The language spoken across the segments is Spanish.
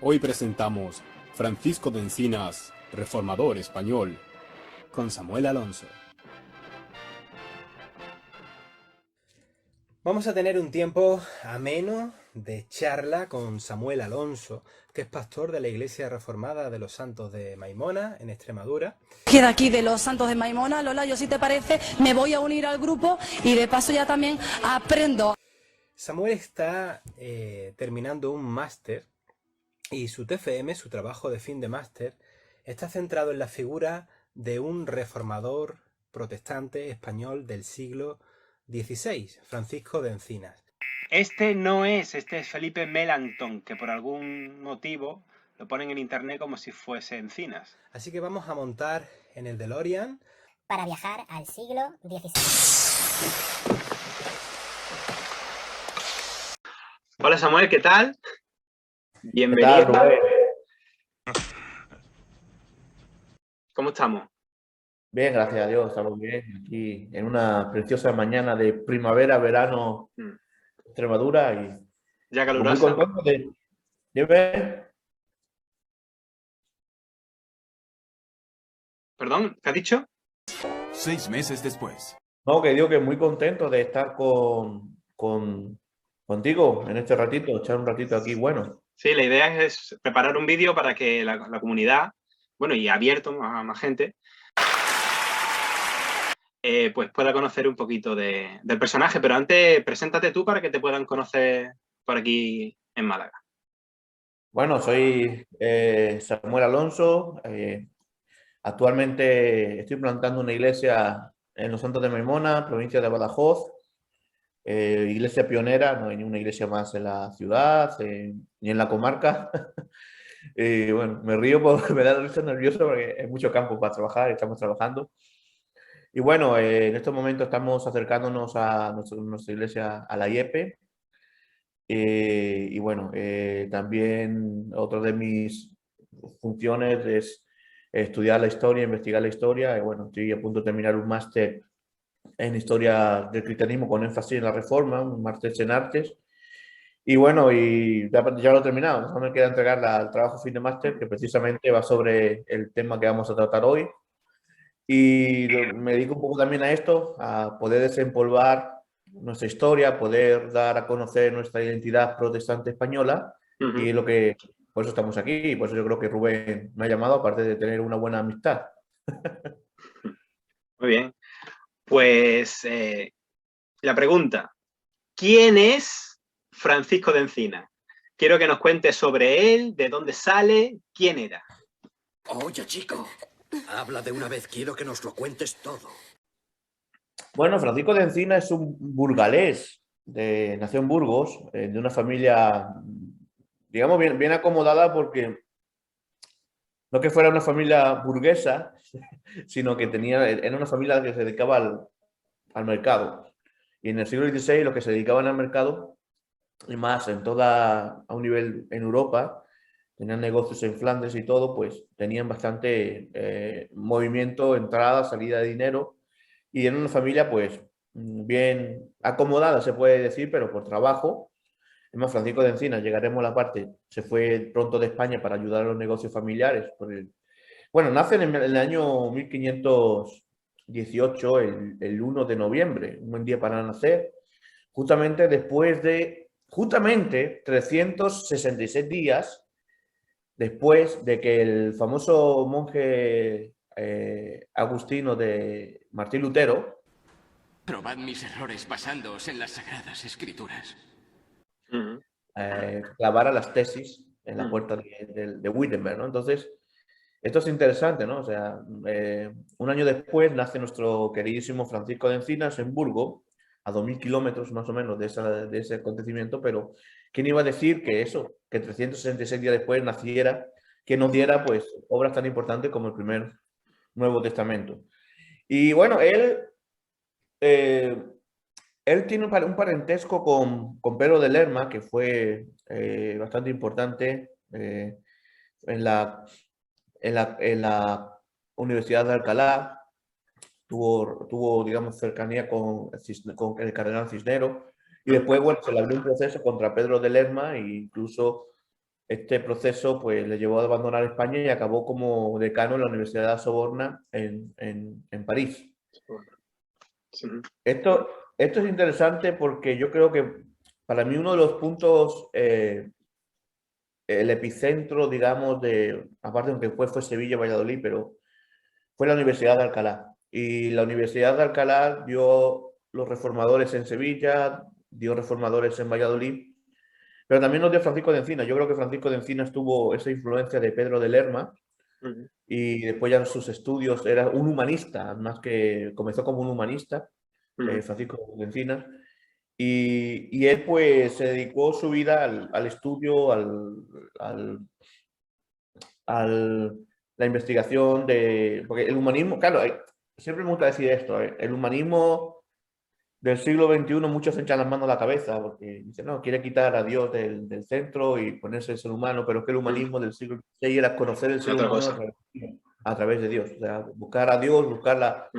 Hoy presentamos Francisco de Encinas, reformador español, con Samuel Alonso. Vamos a tener un tiempo ameno de charla con Samuel Alonso, que es pastor de la Iglesia Reformada de los Santos de Maimona, en Extremadura. Queda aquí de los Santos de Maimona. Lola, yo si te parece me voy a unir al grupo y de paso ya también aprendo. Samuel está terminando un máster y su TFM, su trabajo de fin de máster, está centrado en la figura de un reformador protestante español del siglo XVI, Francisco de Encinas. Este es Felipe Melanchthon, que por algún motivo lo ponen en internet como si fuese Encinas. Así que vamos a montar en el DeLorean para viajar al siglo XVI. Hola Samuel, ¿qué tal? Bienvenido. ¿Qué tal, Rubén? ¿Cómo estamos? Bien, gracias a Dios, estamos bien. Aquí en una preciosa mañana de primavera, verano, Extremadura y ya calurosa. Muy contento de ver. ¿Perdón? ¿Qué has dicho? 6 meses después. No, que digo que muy contento de estar contigo en este ratito, echar un ratito aquí bueno. Sí, la idea es preparar un vídeo para que la comunidad, bueno, y abierto a más gente, pues pueda conocer un poquito del personaje. Pero antes, preséntate tú para que te puedan conocer por aquí en Málaga. Bueno, soy Samuel Alonso. Actualmente estoy plantando una iglesia en los Santos de Maimona, provincia de Badajoz. Iglesia pionera, no hay ninguna iglesia más en la ciudad, ni en la comarca. Bueno, me río porque me da risa nervioso porque hay mucho campo para trabajar, estamos trabajando. Y bueno, en estos momentos estamos acercándonos a nuestra iglesia, a la IEPE. Y bueno, también otra de mis funciones es estudiar la historia, investigar la historia. Y bueno, estoy a punto de terminar un máster en historia del cristianismo con énfasis en la Reforma, un máster en artes. Y bueno, y ya lo he terminado. Solo me queda entregar el trabajo fin de máster, que precisamente va sobre el tema que vamos a tratar hoy. Y me dedico un poco también a esto, a poder desempolvar nuestra historia, poder dar a conocer nuestra identidad protestante española. Y es lo que, por eso estamos aquí, y por eso yo creo que Rubén me ha llamado, aparte de tener una buena amistad. Muy bien. Pues la pregunta, ¿quién es Francisco de Encinas? Quiero que nos cuentes sobre él, de dónde sale, quién era. Oye, chico, habla de una vez, quiero que nos lo cuentes todo. Bueno, Francisco de Encinas es un burgalés, nació en Burgos, de una familia, digamos, bien acomodada, porque no que fuera una familia burguesa, sino que era una familia que se dedicaba al mercado. Y en el siglo XVI los que se dedicaban al mercado, y más a un nivel en Europa, tenían negocios en Flandes y todo, pues tenían bastante movimiento, entrada, salida de dinero, y en una familia pues bien acomodada, se puede decir, pero por trabajo. Es más, Francisco de Encinas, llegaremos a la parte, se fue pronto de España para ayudar a los negocios familiares. Bueno, nace en el año 1518, el 1 de noviembre, un buen día para nacer, justamente después de, 366 días después de que el famoso monje agustino de Martín Lutero Probad mis errores basándoos en las Sagradas Escrituras. clavara las tesis en la puerta de Wittenberg, ¿no? Entonces, esto es interesante, ¿no? O sea, un año después nace nuestro queridísimo Francisco de Encinas en Burgos, a 2000 kilómetros más o menos de ese acontecimiento, pero ¿quién iba a decir que eso, que 366 días después naciera, que nos diera pues obras tan importantes como el primer Nuevo Testamento? Y bueno, él tiene un parentesco con Pedro de Lerma, que fue bastante importante en la Universidad de Alcalá. Tuvo digamos, cercanía con el cardenal Cisneros, y después, bueno, se le abrió un proceso contra Pedro de Lerma, e incluso este proceso pues le llevó a abandonar España y acabó como decano en la Universidad de Sorbona en París. Sí. Esto es interesante porque yo creo que para mí uno de los puntos, el epicentro, digamos, aparte aunque fue Sevilla, Valladolid, pero fue la Universidad de Alcalá. Y la Universidad de Alcalá dio los reformadores en Sevilla, dio reformadores en Valladolid, pero también nos dio Francisco de Encinas. Yo creo que Francisco de Encinas tuvo esa influencia de Pedro de Lerma, y después ya en sus estudios era un humanista, más que comenzó como un humanista, Francisco de Encinas, y él pues se dedicó su vida al estudio, la investigación porque el humanismo, claro, siempre me gusta decir esto, el humanismo del siglo XXI muchos se echan las manos a la cabeza porque dicen, no, quiere quitar a Dios del centro y ponerse el ser humano, pero es que el humanismo del siglo XVI era conocer el ser humano a través de Dios, o sea, buscar a Dios, buscar la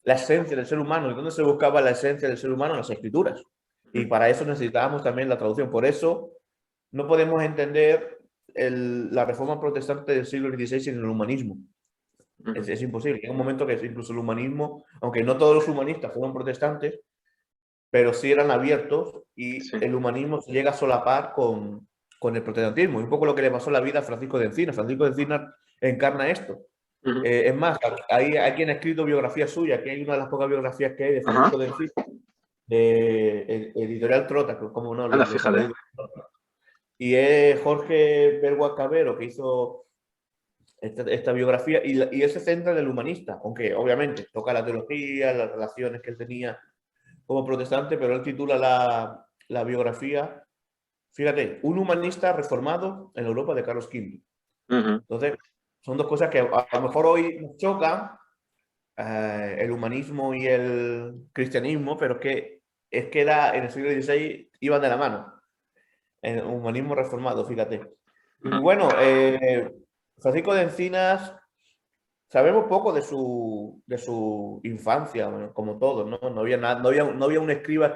esencia del ser humano. ¿Y dónde se buscaba la esencia del ser humano? En las escrituras. Y para eso necesitábamos también la traducción. Por eso no podemos entender la reforma protestante del siglo XVI sin el humanismo. Es imposible. Llega un momento que incluso el humanismo, aunque no todos los humanistas fueron protestantes, pero sí eran abiertos, y el humanismo se llega a solapar con el protestantismo. Y un poco lo que le pasó en la vida a Francisco de Encinas. Francisco de Encinas encarna esto. Es más, hay quien ha escrito biografía suya, que hay una de las pocas biografías que hay de Francisco de Encinas, de Editorial Trota, como no. Anda, fíjate. Y es Jorge Bergua Cabero, que hizo esta biografía, y él se centra en el humanista, aunque obviamente toca la teología, las relaciones que él tenía como protestante, pero él titula la biografía, fíjate, un humanista reformado en la Europa de Carlos V. Entonces, son dos cosas que a lo mejor hoy nos chocan, el humanismo y el cristianismo, pero es que era, en el siglo XVI iban de la mano. El humanismo reformado, fíjate. Y bueno, Francisco de Encinas, sabemos poco de su infancia, bueno, como todos, ¿no? No había un escriba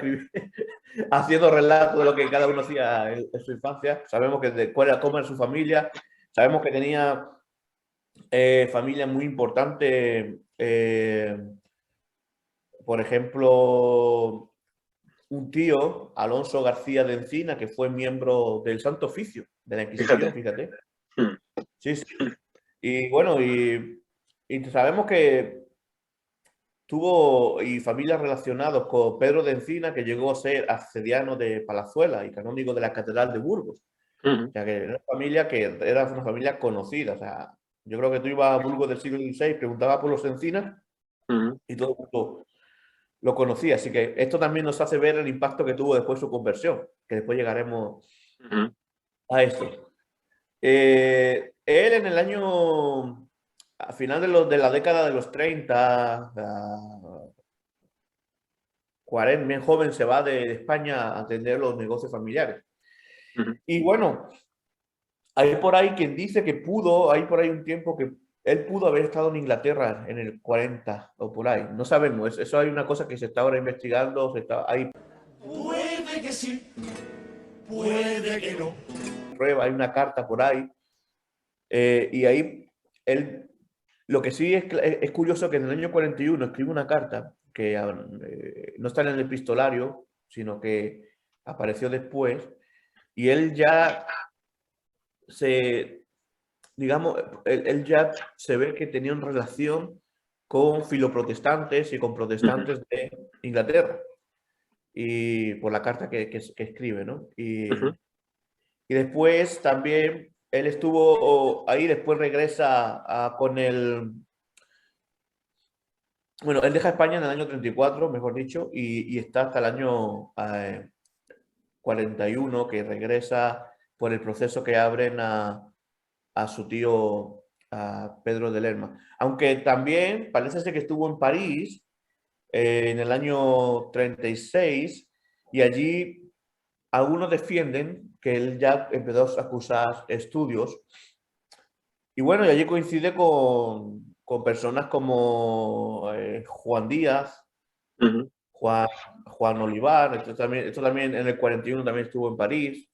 haciendo relato de lo que cada uno hacía en su infancia. Sabemos cómo era su familia. Sabemos que tenía familia muy importante. Por ejemplo, un tío, Alonso García de Encina, que fue miembro del Santo Oficio de la Inquisición, fíjate. Sí, sí. Y bueno, y sabemos que tuvo familias relacionadas con Pedro de Encina, que llegó a ser arcediano de Palazuela y canónigo de la Catedral de Burgos. O sea, que era una familia conocida. O sea, yo creo que tú ibas a Burgos del siglo XVI, preguntabas por los Encinas y todo el mundo lo conocía. Así que esto también nos hace ver el impacto que tuvo después su conversión, que después llegaremos a esto. Él en el año, a final de la década de los 30, 40, bien joven, se va de España a atender los negocios familiares. Y bueno, hay por ahí quien dice que hay por ahí un tiempo que él pudo haber estado en Inglaterra en el 40 o por ahí. No sabemos, eso hay una cosa que se está ahora investigando. Puede que sí, puede que no. Hay una carta por ahí. Y ahí lo que sí es curioso que en el año 41 escribe una carta que no está en el epistolario, sino que apareció después, y él ya él ya se ve que tenía una relación con filoprotestantes y con protestantes de Inglaterra, y por la carta que escribe, ¿no? Y después también él estuvo ahí, después regresa con bueno, él deja España en el año 34, mejor dicho, y está hasta el año 41, que regresa por el proceso que abren a su tío, a Pedro de Lerma. Aunque también parece ser que estuvo en París en el año 36, y allí algunos defienden que él ya empezó a cursar estudios. Y bueno, y allí coincide con personas como Juan Díaz, Juan Olivar. Esto también en el 41 también estuvo en París.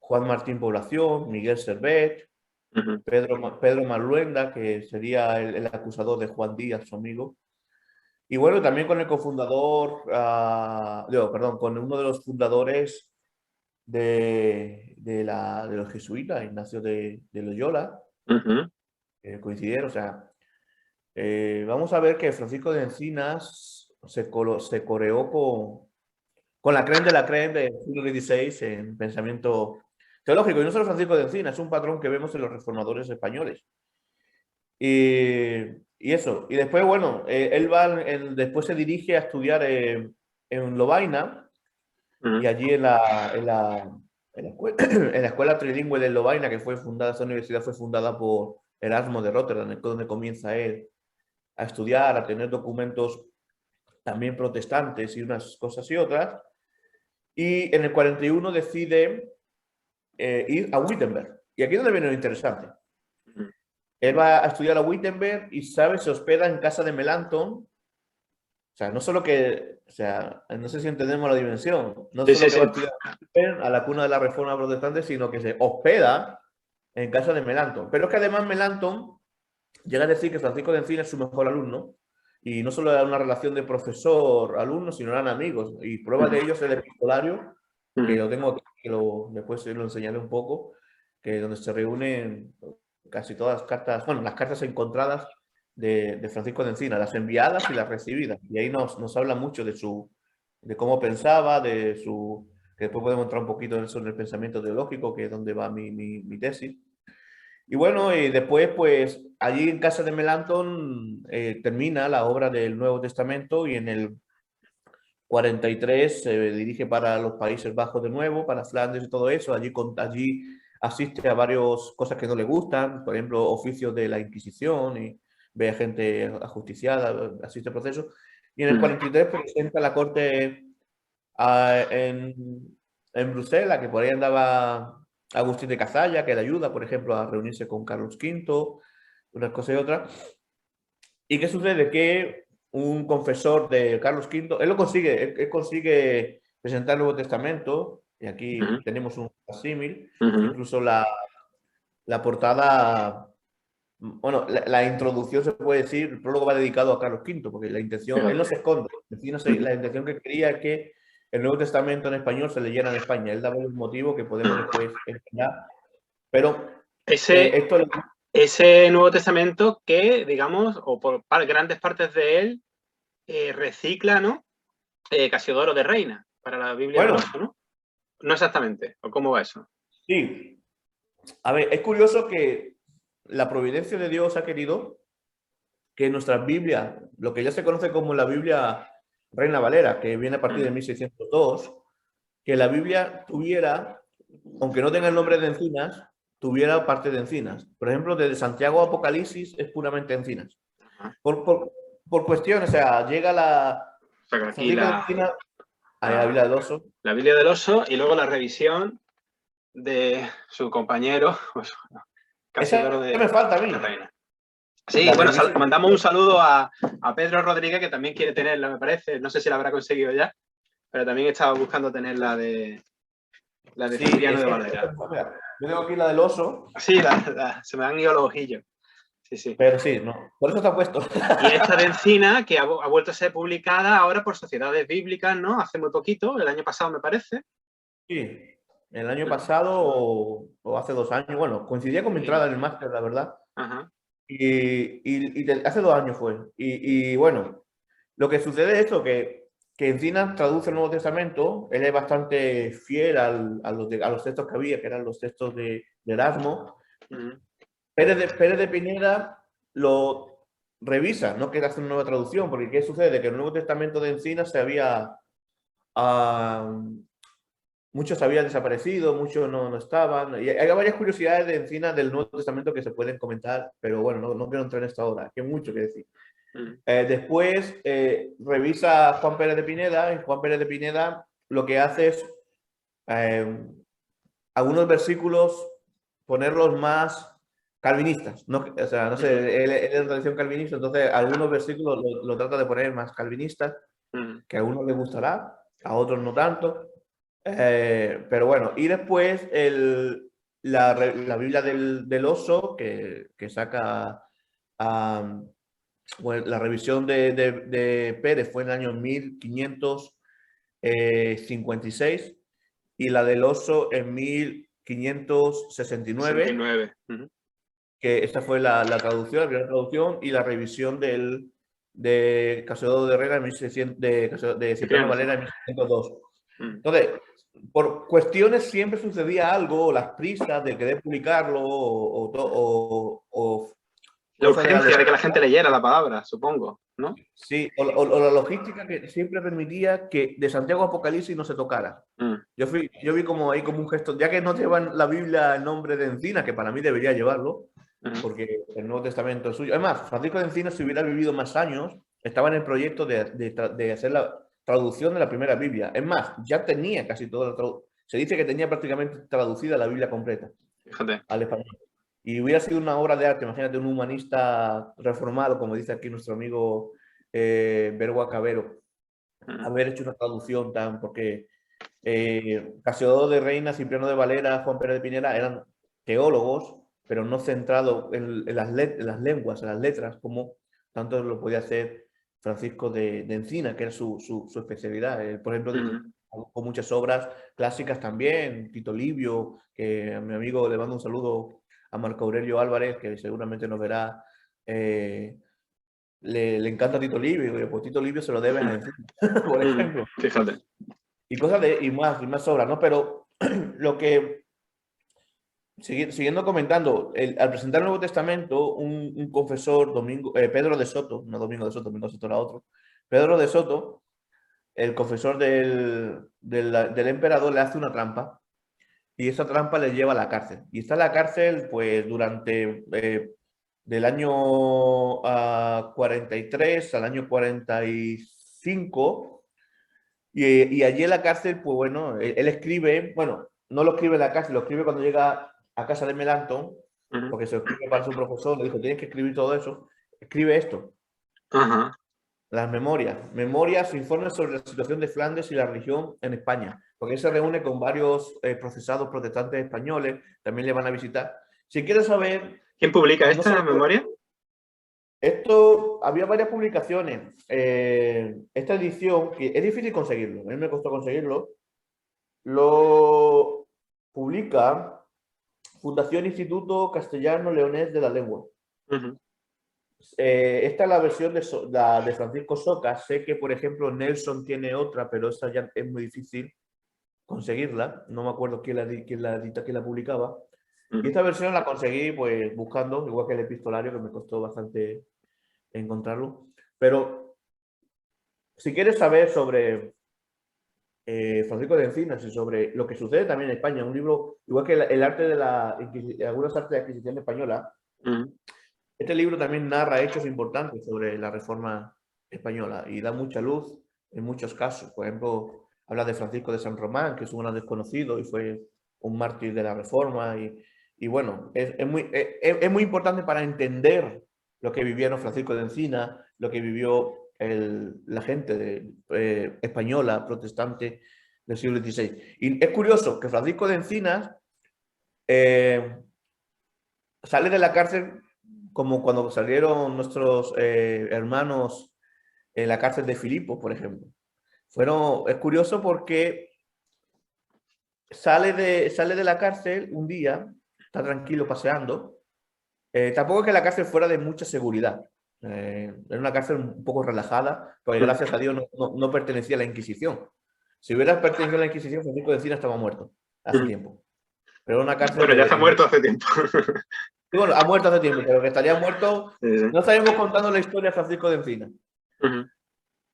Juan Martín Población, Miguel Servet, Pedro Marluenda, que sería el acusador de Juan Díaz, su amigo. Y bueno, también con el cofundador, con uno de los fundadores de los jesuitas, Ignacio de Loyola, coincidieron. O sea, vamos a ver que Francisco de Encinas se coreó con la crème de la crème del siglo XVI en pensamiento teológico. Y no solo Francisco de Encinas, es un patrón que vemos en los reformadores españoles. Y eso. Y después, bueno, después se dirige a estudiar en Lovaina, y allí en la escuela trilingüe de Lovaina, que esa universidad fue fundada por Erasmo de Rotterdam, donde comienza él a estudiar, a tener documentos también protestantes y unas cosas y otras. Y en el 41 decide ir a Wittenberg. Y aquí es donde viene lo interesante. Él va a estudiar a Wittenberg y, se hospeda en casa de Melanchthon. O sea, no solo que, o sea, no sé si entendemos la dimensión, no solo que va a estudiar a la cuna de la Reforma Protestante, sino que se hospeda en casa de Melanchthon. Pero es que además Melanchthon llega a decir que Francisco de Encinas es su mejor alumno, y no solo era una relación de profesor-alumno, sino eran amigos. Y prueba de ello es el epistolario, que lo tengo aquí, después lo enseñaré un poco, que donde se reúnen casi todas las cartas, bueno, las cartas encontradas de Francisco de Encinas, las enviadas y las recibidas. Y ahí nos habla mucho de cómo pensaba, que después podemos entrar un poquito en eso, en el pensamiento teológico, que es donde va mi tesis. Y bueno, y después, pues, allí en casa de Melanchthon termina la obra del Nuevo Testamento, y en el 43 se dirige para los Países Bajos de nuevo, para Flandes y todo eso. Allí asiste a varias cosas que no le gustan, por ejemplo, oficios de la Inquisición, y ve a gente ajusticiada, asiste a procesos. Y en el 43 presenta la corte en Bruselas, que por ahí andaba Agustín de Cazalla, que le ayuda, por ejemplo, a reunirse con Carlos V, unas cosas y otras. ¿Y qué sucede? Que un confesor de Carlos V, él consigue presentar el Nuevo Testamento, y aquí tenemos un símil, incluso la portada, bueno, la introducción, se puede decir, el prólogo va dedicado a Carlos V, porque la intención, él no se esconde, la intención que quería es que el Nuevo Testamento en español se leyera en España. Él daba un motivo que podemos después enseñar, pero ese Nuevo Testamento que, digamos, o por grandes partes de él, recicla, ¿no? Casiodoro de Reina para la Biblia de Oso, ¿no? No exactamente. ¿O cómo va eso? Sí. A ver, es curioso que la providencia de Dios ha querido que nuestra Biblia, lo que ya se conoce como la Biblia Reina Valera, que viene a partir de 1602, que la Biblia tuviera, aunque no tenga el nombre de Encinas, tuviera parte de Encinas. Por ejemplo, desde Santiago a Apocalipsis es puramente Encinas. Por cuestiones, o sea, llega aquí la Biblia del Oso. La Biblia del Oso, y luego la revisión de su compañero, pues, Casiodoro de me falta a mí. Reina. Sí, bueno, mandamos un saludo a Pedro Rodríguez, que también quiere tenerla, me parece. No sé si la habrá conseguido ya, pero también estaba buscando tener la de Cipriano de Valera. Yo tengo aquí la del Oso. Sí, se me han ido los ojillos. Sí. Pero sí, no, por eso está puesto. Y esta de Encina, que ha vuelto a ser publicada ahora por Sociedades Bíblicas, ¿no? Hace muy poquito, el año pasado, me parece. Sí, el año pasado o hace 2 años. Bueno, coincidía con mi entrada en el máster, la verdad. Ajá. Y hace 2 años fue. Y bueno, lo que sucede es eso, que Encinas traduce el Nuevo Testamento. Él es bastante fiel a los textos que había, que eran los textos de Erasmo. Pérez de Pineda lo revisa, no quiere hacer una nueva traducción, porque ¿qué sucede? Que el Nuevo Testamento de Encinas muchos habían desaparecido, muchos no estaban. Y hay varias curiosidades de Encinas del Nuevo Testamento que se pueden comentar, pero bueno, no quiero entrar en esta hora, que hay mucho que decir. Después revisa Juan Pérez de Pineda, y Juan Pérez de Pineda lo que hace es algunos versículos ponerlos más calvinistas, o sea, no sé, él es de tradición calvinista, entonces algunos versículos lo trata de poner más calvinistas, que a algunos les gustará, a otros no tanto. Pero bueno, y después la Biblia del Oso, que saca bueno, la revisión de Pérez fue en el año 1556 y la del Oso en 1569. 69. Que esta fue la traducción, la primera traducción, y la revisión de Casodo de Herrera en 1600, de Cipriano Valera en 1602. Entonces, por cuestiones siempre sucedía algo, o las prisas de querer publicarlo, o la urgencia de que la gente leyera la palabra, supongo, ¿no? Sí, o la logística que siempre permitía que de Santiago a Apocalipsis no se tocara. Yo vi como ahí como un gesto, ya que no llevan la Biblia el nombre de Encinas, que para mí debería llevarlo, porque el Nuevo Testamento es suyo. Además, Francisco de Encinas, si hubiera vivido más años, estaba en el proyecto de hacer la traducción de la primera Biblia. Es más, ya tenía casi toda la traducción. Se dice que tenía prácticamente traducida la Biblia completa. Fíjate. Al español. Y hubiera sido una obra de arte, imagínate un humanista reformado, como dice aquí nuestro amigo Bergua Cabero, haber hecho una traducción porque Casiodoro de Reina, Cipriano de Valera, Juan Pérez de Pineda eran teólogos, pero no centrados en las lenguas, en las letras, como tanto lo podía hacer Francisco de Encina, que era su especialidad. Él, por ejemplo, con muchas obras clásicas también, Tito Livio, que a mi amigo le mando un saludo a Marco Aurelio Álvarez, que seguramente nos verá, le encanta Tito Livio, pues Tito Livio se lo debe a Encina, por ejemplo. Fíjate. Y cosas y más obras, ¿no? Pero lo que, siguiendo comentando, al presentar el Nuevo Testamento, un confesor, Pedro de Soto, no Domingo de Soto, Domingo de Soto era otro, Pedro de Soto, el confesor del emperador, le hace una trampa, y esa trampa le lleva a la cárcel. Y está en la cárcel, pues, durante del año 43 al año 45. Y allí en la cárcel, pues bueno, él escribe, bueno, no lo escribe en la cárcel, lo escribe cuando llega a casa de Melanchthon, porque se lo escribe para su profesor, le dijo, tienes que escribir todo eso. Escribe esto. Las memorias, informes sobre la situación de Flandes y la religión en España, porque él se reúne con varios procesados protestantes españoles, también le van a visitar. Si quieres saber... ¿Quién publica esta memoria? Esto, había varias publicaciones. Esta edición, que es difícil conseguirlo, a mí me costó conseguirlo, lo publica Fundación Instituto Castellano Leonés de la Lengua. Esta es la versión de Francisco Soca. Sé que, por ejemplo, Nelson tiene otra, pero esa ya es muy difícil conseguirla. No me acuerdo quién la publicaba. Y esta versión la conseguí pues buscando, igual que el epistolario, que me costó bastante encontrarlo. Pero si quieres saber sobre Francisco de Encinas y sobre lo que sucede también en España, un libro, igual que el arte de algunas artes de la Inquisición española, este libro también narra hechos importantes sobre la Reforma española y da mucha luz en muchos casos. Por ejemplo, habla de Francisco de San Román, que es un gran desconocido y fue un mártir de la Reforma. Y bueno, es muy importante para entender lo que vivieron Francisco de Encina, lo que vivió la gente española, protestante del siglo XVI. Y es curioso que Francisco de Encinas sale de la cárcel como cuando salieron nuestros hermanos en la cárcel de Filipos, por ejemplo. Es curioso porque sale de la cárcel un día, está tranquilo paseando. Tampoco es que la cárcel fuera de mucha seguridad. Era una cárcel un poco relajada, porque gracias a Dios no pertenecía a la Inquisición. Si hubiera pertenecido a la Inquisición, Francisco de Encina estaba muerto hace tiempo. Pero una cárcel... Bueno, ya está muerto hace tiempo. Bueno, ha muerto hace tiempo, pero que estaría muerto... No estaríamos contando la historia de Francisco de Encina.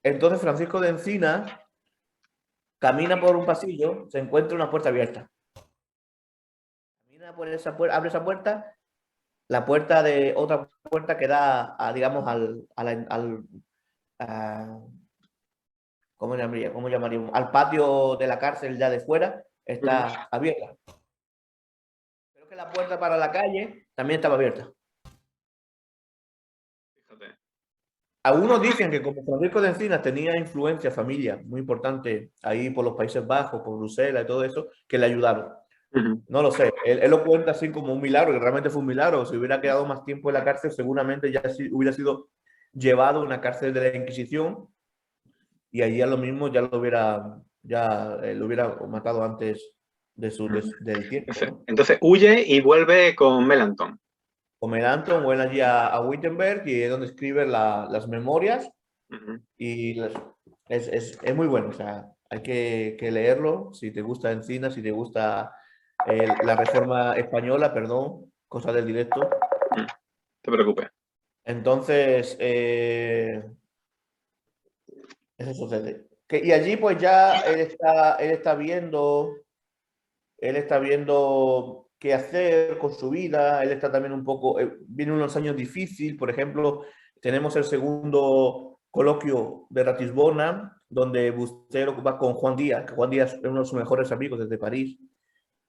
Entonces Francisco de Encina camina por un pasillo, se encuentra una puerta abierta. Camina por esa puerta, abre esa puerta, la puerta de otra puerta que da, digamos, ¿cómo llamaríamos? Al patio de la cárcel ya de fuera, está abierta. Pero que la puerta para la calle también estaba abierta. Fíjate. Algunos dicen que como Francisco de Encinas tenía influencia, familia muy importante ahí por los Países Bajos, por Bruselas y todo eso, que le ayudaron. No lo sé, él lo cuenta así como un milagro, que realmente fue un milagro. Si hubiera quedado más tiempo en la cárcel, seguramente ya hubiera sido llevado a una cárcel de la Inquisición y allí a lo mismo ya lo hubiera matado antes del tiempo, ¿no? Entonces huye y vuelve con Melanchthon. Con Melanchthon vuelve allí a Wittenberg y es donde escribe las memorias y es muy bueno, o sea, hay que leerlo si te gusta Encinas, si te gusta la Reforma Española, perdón, cosa del directo. No te preocupes. Entonces, eso sucede. Y allí pues ya él está viendo qué hacer con su vida, él está también un poco, vienen unos años difíciles, por ejemplo, tenemos el segundo coloquio de Ratisbona, donde Bustelo va con Juan Díaz, que Juan Díaz es uno de sus mejores amigos desde París,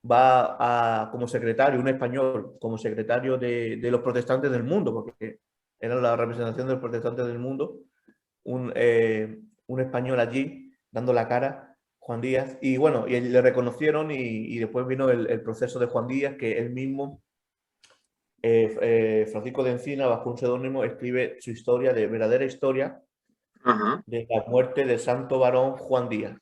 va como secretario, un español, como secretario de los protestantes del mundo, porque era la representación de los protestantes del mundo, un español allí dando la cara, Juan Díaz, y bueno, y le reconocieron y después vino el proceso de Juan Díaz, que él mismo, Francisco de Encina, bajo un seudónimo, escribe su historia, de verdadera historia, de la muerte del santo varón Juan Díaz,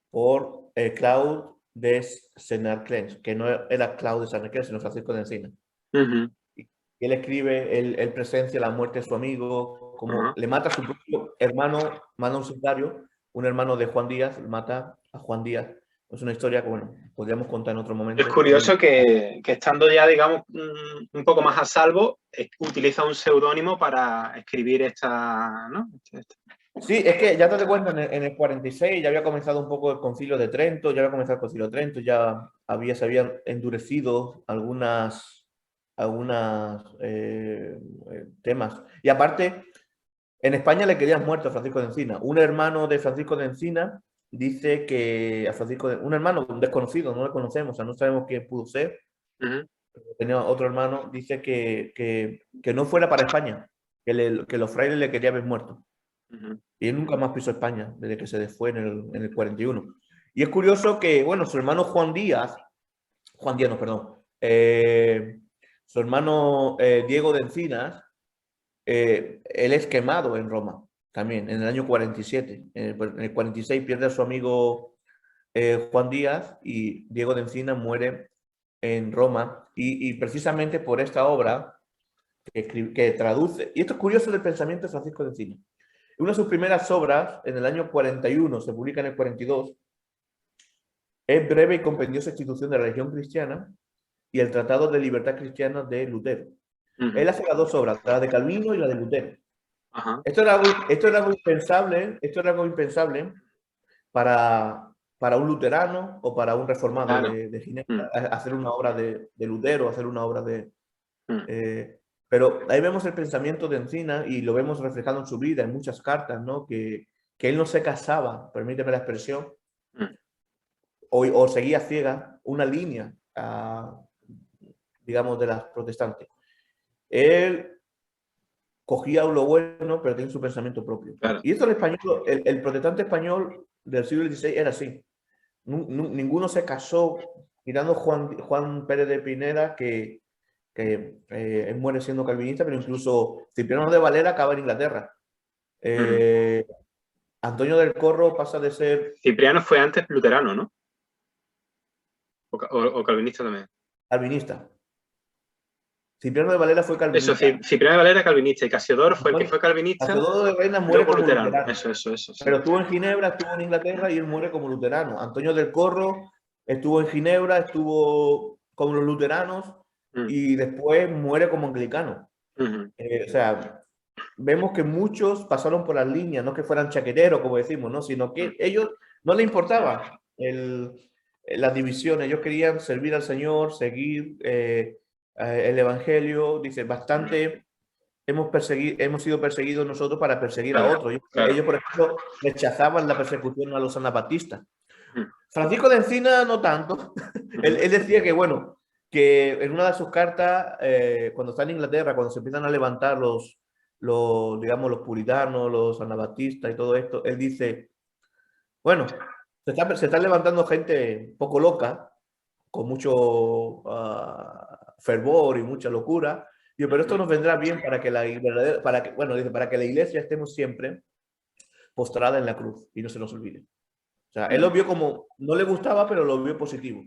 por Claude de Senarclens, que no era Claude de Senarclens, sino Francisco de Encina. Y él escribe, él presencia la muerte de su amigo, como le mata a su propio hermano, manda un sectario, un hermano de Juan Díaz, mata a Juan Díaz. Es una historia que, bueno, podríamos contar en otro momento. Es curioso que estando ya, digamos, un poco más a salvo, utiliza un seudónimo para escribir esta, ¿no? Sí, es que ya te das cuenta, en el 46 ya había comenzado un poco el Concilio de Trento, ya había comenzado el Concilio de Trento, ya se habían endurecido algunas temas. Y aparte, en España le querían muerto a Francisco de Encina. Un hermano de Francisco de Encina dice que a Francisco, un hermano, un desconocido, no lo conocemos, o sea, no sabemos quién pudo ser. Tenía otro hermano, dice que no fuera para España, que los frailes le querían ver muerto. Y él nunca más pisó España desde que se fue en el 41. Y es curioso que, bueno, su hermano Juan Díaz, no, perdón, su hermano Diego de Encinas, él es quemado en Roma también, en el año 47. En el 46 pierde a su amigo Juan Díaz y Diego de Encinas muere en Roma. Y precisamente por esta obra que traduce, y esto es curioso del pensamiento de Francisco de Encinas. Una de sus primeras obras, en el año 41, se publica en el 42, es Breve y compendiosa institución de la religión cristiana y el Tratado de Libertad Cristiana de Lutero. Él hace las dos obras, la de Calvino y la de Lutero. Esto era algo impensable para un luterano o para un reformado de Ginebra, hacer una obra de Lutero, hacer una obra de... pero ahí vemos el pensamiento de Encina y lo vemos reflejado en su vida, en muchas cartas, ¿no? Que él no se casaba, permíteme la expresión, o seguía ciega una línea, digamos, de las protestantes. Él cogía lo bueno, pero tenía su pensamiento propio. Y esto el protestante español del siglo XVI era así. Ninguno se casó, mirando Juan Pérez de Pineda, que él muere siendo calvinista, pero incluso Cipriano de Valera acaba en Inglaterra. Antonio del Corro pasa de ser... Cipriano fue antes luterano, ¿no? O calvinista también. Calvinista. Cipriano de Valera fue calvinista. Eso, Cipriano de Valera calvinista y Casiodoro fue el que fue calvinista. Casiodoro de Reina muere como luterano. luterano. Eso. Sí. Pero estuvo en Ginebra, estuvo en Inglaterra y él muere como luterano. Antonio del Corro estuvo en Ginebra, estuvo con los luteranos y después muere como anglicano. O sea, vemos que muchos pasaron por las líneas, no que fueran chaqueteros, como decimos, ¿no? Sino que ellos no les importaba las divisiones, ellos querían servir al Señor, seguir el Evangelio. Dice, bastante hemos sido perseguidos nosotros para perseguir a otros. Ellos, por ejemplo, rechazaban la persecución a los anabatistas. Francisco de Encina no tanto. Él decía que, bueno, que en una de sus cartas, cuando está en Inglaterra, cuando se empiezan a levantar digamos, los puritanos, los anabatistas y todo esto, él dice, bueno, se está levantando gente poco loca, con mucho fervor y mucha locura, pero esto nos vendrá bien para que para que la iglesia estemos siempre postrada en la cruz y no se nos olvide. O sea, él lo vio como, no le gustaba, pero lo vio positivo.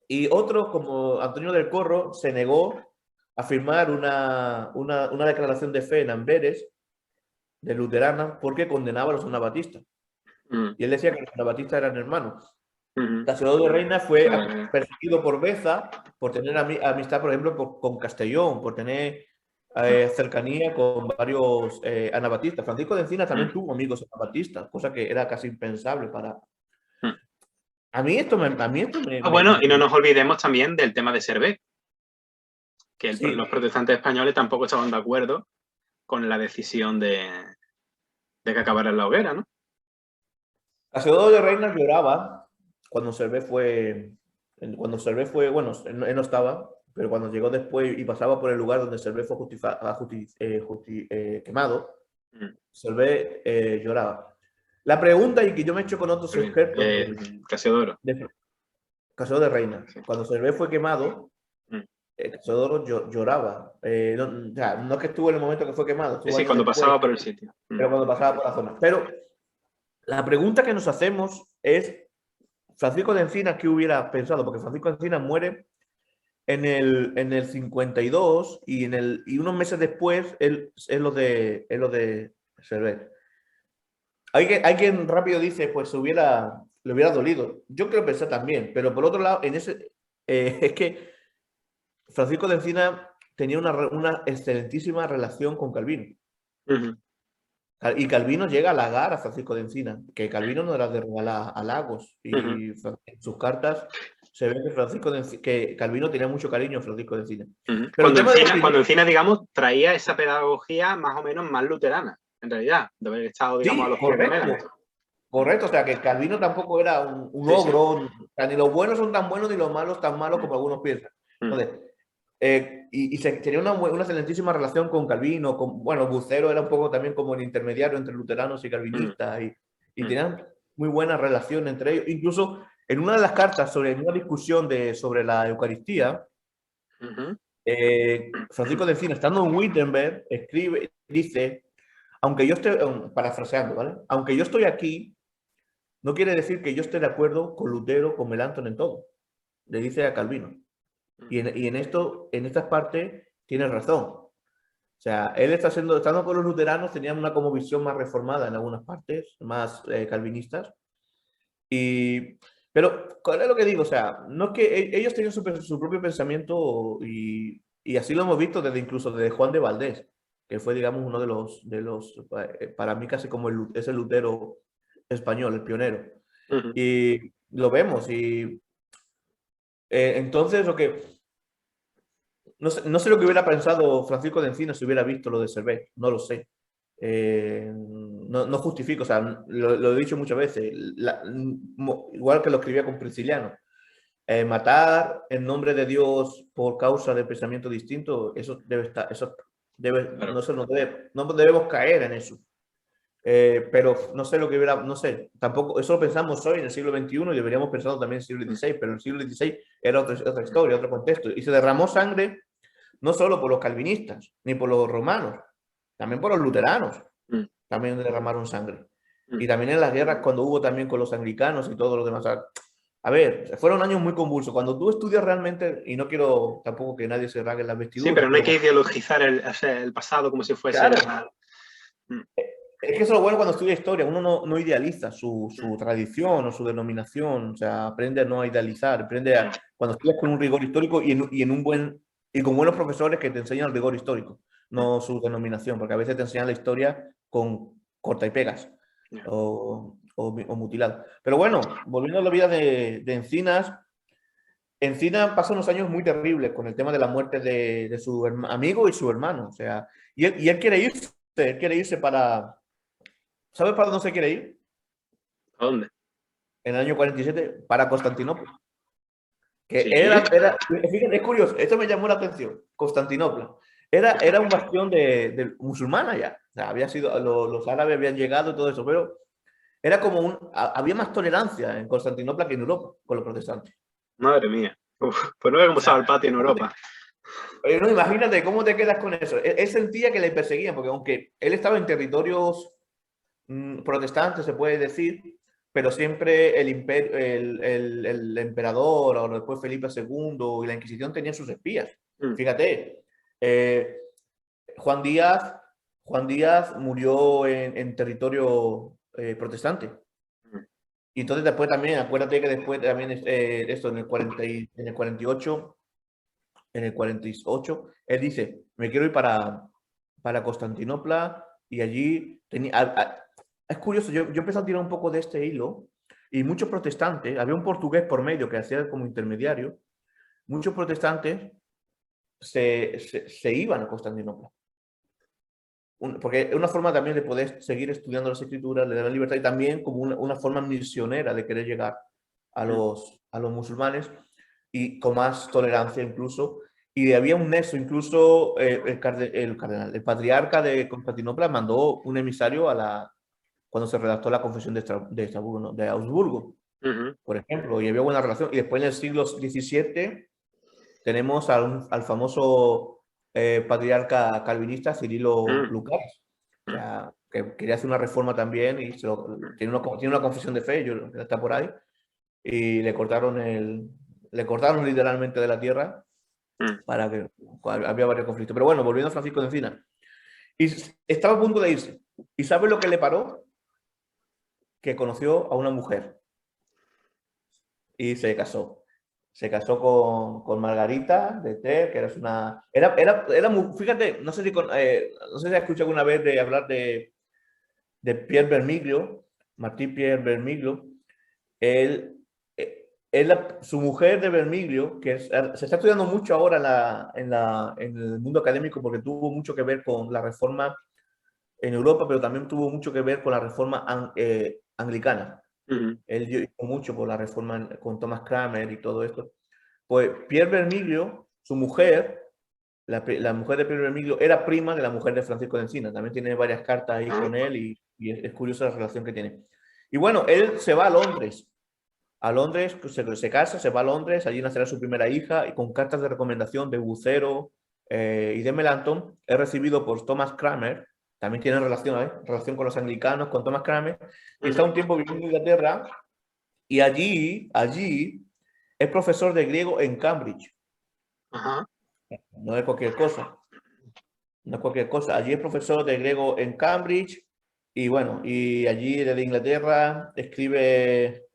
Y otro, como Antonio del Corro, se negó a firmar una declaración de fe en Amberes, de luterana, porque condenaba a los anabatistas. Y él decía que los anabatistas eran hermanos. Castelló de Reina fue perseguido por Beza por tener amistad, por ejemplo, con Castellón, por tener cercanía con varios anabatistas. Francisco de Encinas también tuvo amigos anabatistas, cosa que era casi impensable para... A mí esto me... Bueno, y no nos olvidemos también del tema de Servet, que los protestantes españoles tampoco estaban de acuerdo con la decisión de que acabara en la hoguera, ¿no? Castelló de Reina lloraba cuando Servet fue, bueno, él no estaba, pero cuando llegó después y pasaba por el lugar donde Servet fue quemado, Servet lloraba. La pregunta, y que yo me he hecho con otros expertos... Casiodoro. Castelló de Reina. Cuando Servet fue quemado, Casiodoro lloraba. No es que estuvo en el momento que fue quemado. Sí, cuando pasaba por el sitio. Pero cuando pasaba por la zona. Pero la pregunta que nos hacemos es, Francisco de Encinas, ¿qué hubiera pensado? Porque Francisco de Encinas muere en el 52 y unos meses después es lo de Servet. Hay quien rápido dice, pues le hubiera dolido. Yo creo pensar también, pero por otro lado, es que Francisco de Encinas tenía una excelentísima relación con Calvino. Y Calvino llega a halagar a Francisco de Encinas, que Calvino no era de regalar halagos. Y en sus cartas se ve que Calvino tenía mucho cariño a Francisco de Encinas. Pero cuando Encinas, digamos, traía esa pedagogía más o menos más luterana, en realidad, de haber estado, digamos, a los pies de Mela. Correcto, o sea, que Calvino tampoco era un ogro, o sea, ni los buenos son tan buenos ni los malos tan malos como algunos piensan. Entonces, tenía una excelentísima relación con Calvino, bueno, Bucero era un poco también como el intermediario entre luteranos y calvinistas, y tenían muy buena relación entre ellos. Incluso en una de las cartas, en una discusión sobre la Eucaristía, Francisco de Encinas, estando en Wittenberg, dice, aunque yo esté, parafraseando, ¿vale? Aunque yo estoy aquí, no quiere decir que yo esté de acuerdo con Lutero, con Melanchthon en todo. Le dice a Calvino. Y en estas partes tiene razón. O sea, él estando con los luteranos, tenían una como visión más reformada en algunas partes, más calvinistas. Pero, ¿cuál es lo que digo? O sea, no es que ellos tenían su propio pensamiento y así lo hemos visto incluso desde Juan de Valdés, que fue, digamos, uno de los para mí casi como es el Lutero español, el pionero. Y lo vemos y entonces no sé lo que hubiera pensado Francisco de Encinas si hubiera visto lo de Servet, no lo sé. No justifico, o sea, lo he dicho muchas veces, igual que lo escribía con Prisciliano. Matar en nombre de Dios por causa de pensamiento distinto, eso debe estar, no debemos caer en eso. Pero no sé lo que hubiera, no sé, tampoco, eso lo pensamos hoy en el siglo XXI y deberíamos pensarlo también en el siglo XVI, pero en el siglo XVI era otra historia, otro contexto, y se derramó sangre no solo por los calvinistas, ni por los romanos, también por los luteranos, también derramaron sangre. Y también en las guerras cuando hubo también con los anglicanos y todo lo demás. A ver, fueron años muy convulsos. Cuando tú estudias realmente, y no quiero tampoco que nadie se rasgue las vestiduras. Sí, pero no hay que ideologizar el pasado como si fuese... Claro. Es que eso es lo bueno cuando estudia historia, uno no idealiza su tradición o su denominación, o sea, aprende a no idealizar, cuando estudias con un rigor histórico y con buenos profesores que te enseñan el rigor histórico, no su denominación, porque a veces te enseñan la historia con corta y pegas o mutilado. Pero bueno, volviendo a la vida de Encinas, Encinas pasa unos años muy terribles con el tema de la muerte de su amigo y su hermano, o sea, y él quiere irse para... ¿Sabes para dónde se quiere ir? ¿A dónde? En el año 47, para Constantinopla. Que ¿Sí? fíjate, es curioso, esto me llamó la atención, Constantinopla. era un bastión de musulmana ya. O sea, había sido, los árabes habían llegado y todo eso, pero era como había más tolerancia en Constantinopla que en Europa con los protestantes. Madre mía. Uf, pues no ve cómo estaba el patio en Europa. No, imagínate cómo te quedas con eso. Él sentía que le perseguían, porque aunque él estaba en territorios protestantes, se puede decir, pero siempre el emperador o después Felipe II y la Inquisición tenían sus espías. Fíjate, Juan Díaz murió en territorio protestante. Y entonces después también, acuérdate que después también esto en el 48, él dice, me quiero ir para Constantinopla y allí tenía... Es curioso, yo empecé a tirar un poco de este hilo y muchos protestantes, había un portugués por medio que hacía como intermediario, muchos protestantes se iban a Constantinopla. Porque es una forma también de poder seguir estudiando las escrituras, le dan libertad y también como una forma misionera de querer llegar a los musulmanes y con más tolerancia incluso. Y había un nexo, incluso el patriarca de Constantinopla mandó un emisario cuando se redactó la confesión de Estrasburgo, ¿no? De Augsburgo, por ejemplo, y había buena relación. Y después en el siglo XVII tenemos al famoso patriarca calvinista Cirilo Lukács, o sea, que quería hacer una reforma también y tiene una confesión de fe, está por ahí, y le cortaron literalmente de la tierra para que había varios conflictos. Pero bueno, volviendo a Francisco de Encina, y estaba a punto de irse. ¿Y sabe lo que le paró? Que conoció a una mujer y se casó. Se casó con Margarita de Ter, que era muy, fíjate, no sé si has escuchado alguna vez de hablar de Pier Bermiglio, Martí Pier Bermiglio. Su mujer de Bermiglio, que se está estudiando mucho ahora en el mundo académico porque tuvo mucho que ver con la reforma en Europa, pero también tuvo mucho que ver con la reforma anglicana. Él hizo mucho por la reforma con Thomas Cranmer y todo esto. Pues Pier Bermiglio, su mujer, la mujer de Pier Bermiglio, era prima de la mujer de Francisco de Encina. También tiene varias cartas ahí con él y es curiosa la relación que tiene. Y bueno, él se va a Londres. A Londres, se casa, se va a Londres, allí nacerá su primera hija y con cartas de recomendación de Bucero y de Melanchthon, es recibido por Thomas Cranmer. También tiene relación con los anglicanos, con Thomas Cranmer, y está un tiempo viviendo en Inglaterra, y allí es profesor de griego en Cambridge. No es cualquier cosa. No es cualquier cosa. Allí es profesor de griego en Cambridge, y bueno, y allí desde Inglaterra escribe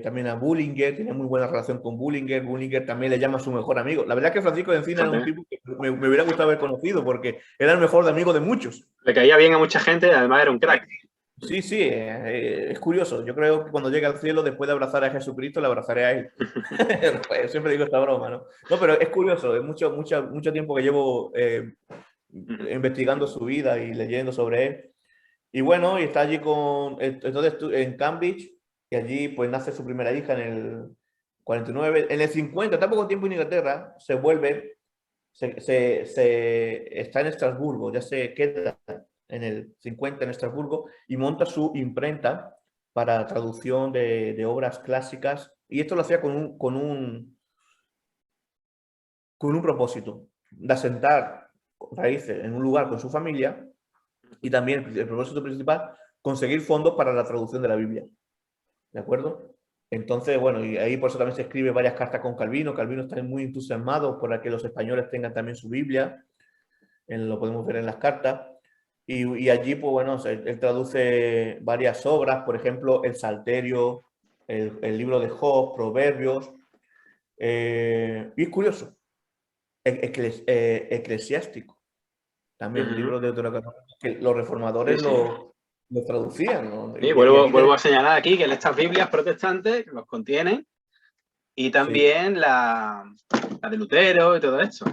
también a Bullinger, tiene muy buena relación con Bullinger. Bullinger también le llama a su mejor amigo. La verdad es que Francisco de Encina era un tipo que me hubiera gustado haber conocido porque era el mejor amigo de muchos. Le caía bien a mucha gente y además era un crack. Sí, es curioso. Yo creo que cuando llegue al cielo, después de abrazar a Jesucristo, le abrazaré a él. Pues, siempre digo esta broma, ¿no? No, pero es curioso. Es mucho tiempo que llevo investigando su vida y leyendo sobre él. Y bueno, y está allí entonces en Cambridge. Y allí pues nace su primera hija en el 49. En el 50, está poco tiempo en Inglaterra, se vuelve, está en Estrasburgo, ya se queda en el 50 en Estrasburgo y monta su imprenta para traducción de obras clásicas. Y esto lo hacía con un propósito, de asentar raíces en un lugar con su familia y también el propósito principal, conseguir fondos para la traducción de la Biblia. ¿De acuerdo? Entonces, bueno, y ahí por eso también se escribe varias cartas con Calvino. Calvino está muy entusiasmado por que los españoles tengan también su Biblia. Lo podemos ver en las cartas. Y allí, pues bueno, él traduce varias obras, por ejemplo, el Salterio, el libro de Job, Proverbios. Y es curioso, eclesiástico. También el libro de Deuteronomio, que los reformadores lo traducían, ¿no? Sí, vuelvo a señalar aquí que estas Biblias protestantes los contienen y también la de Lutero y todo esto.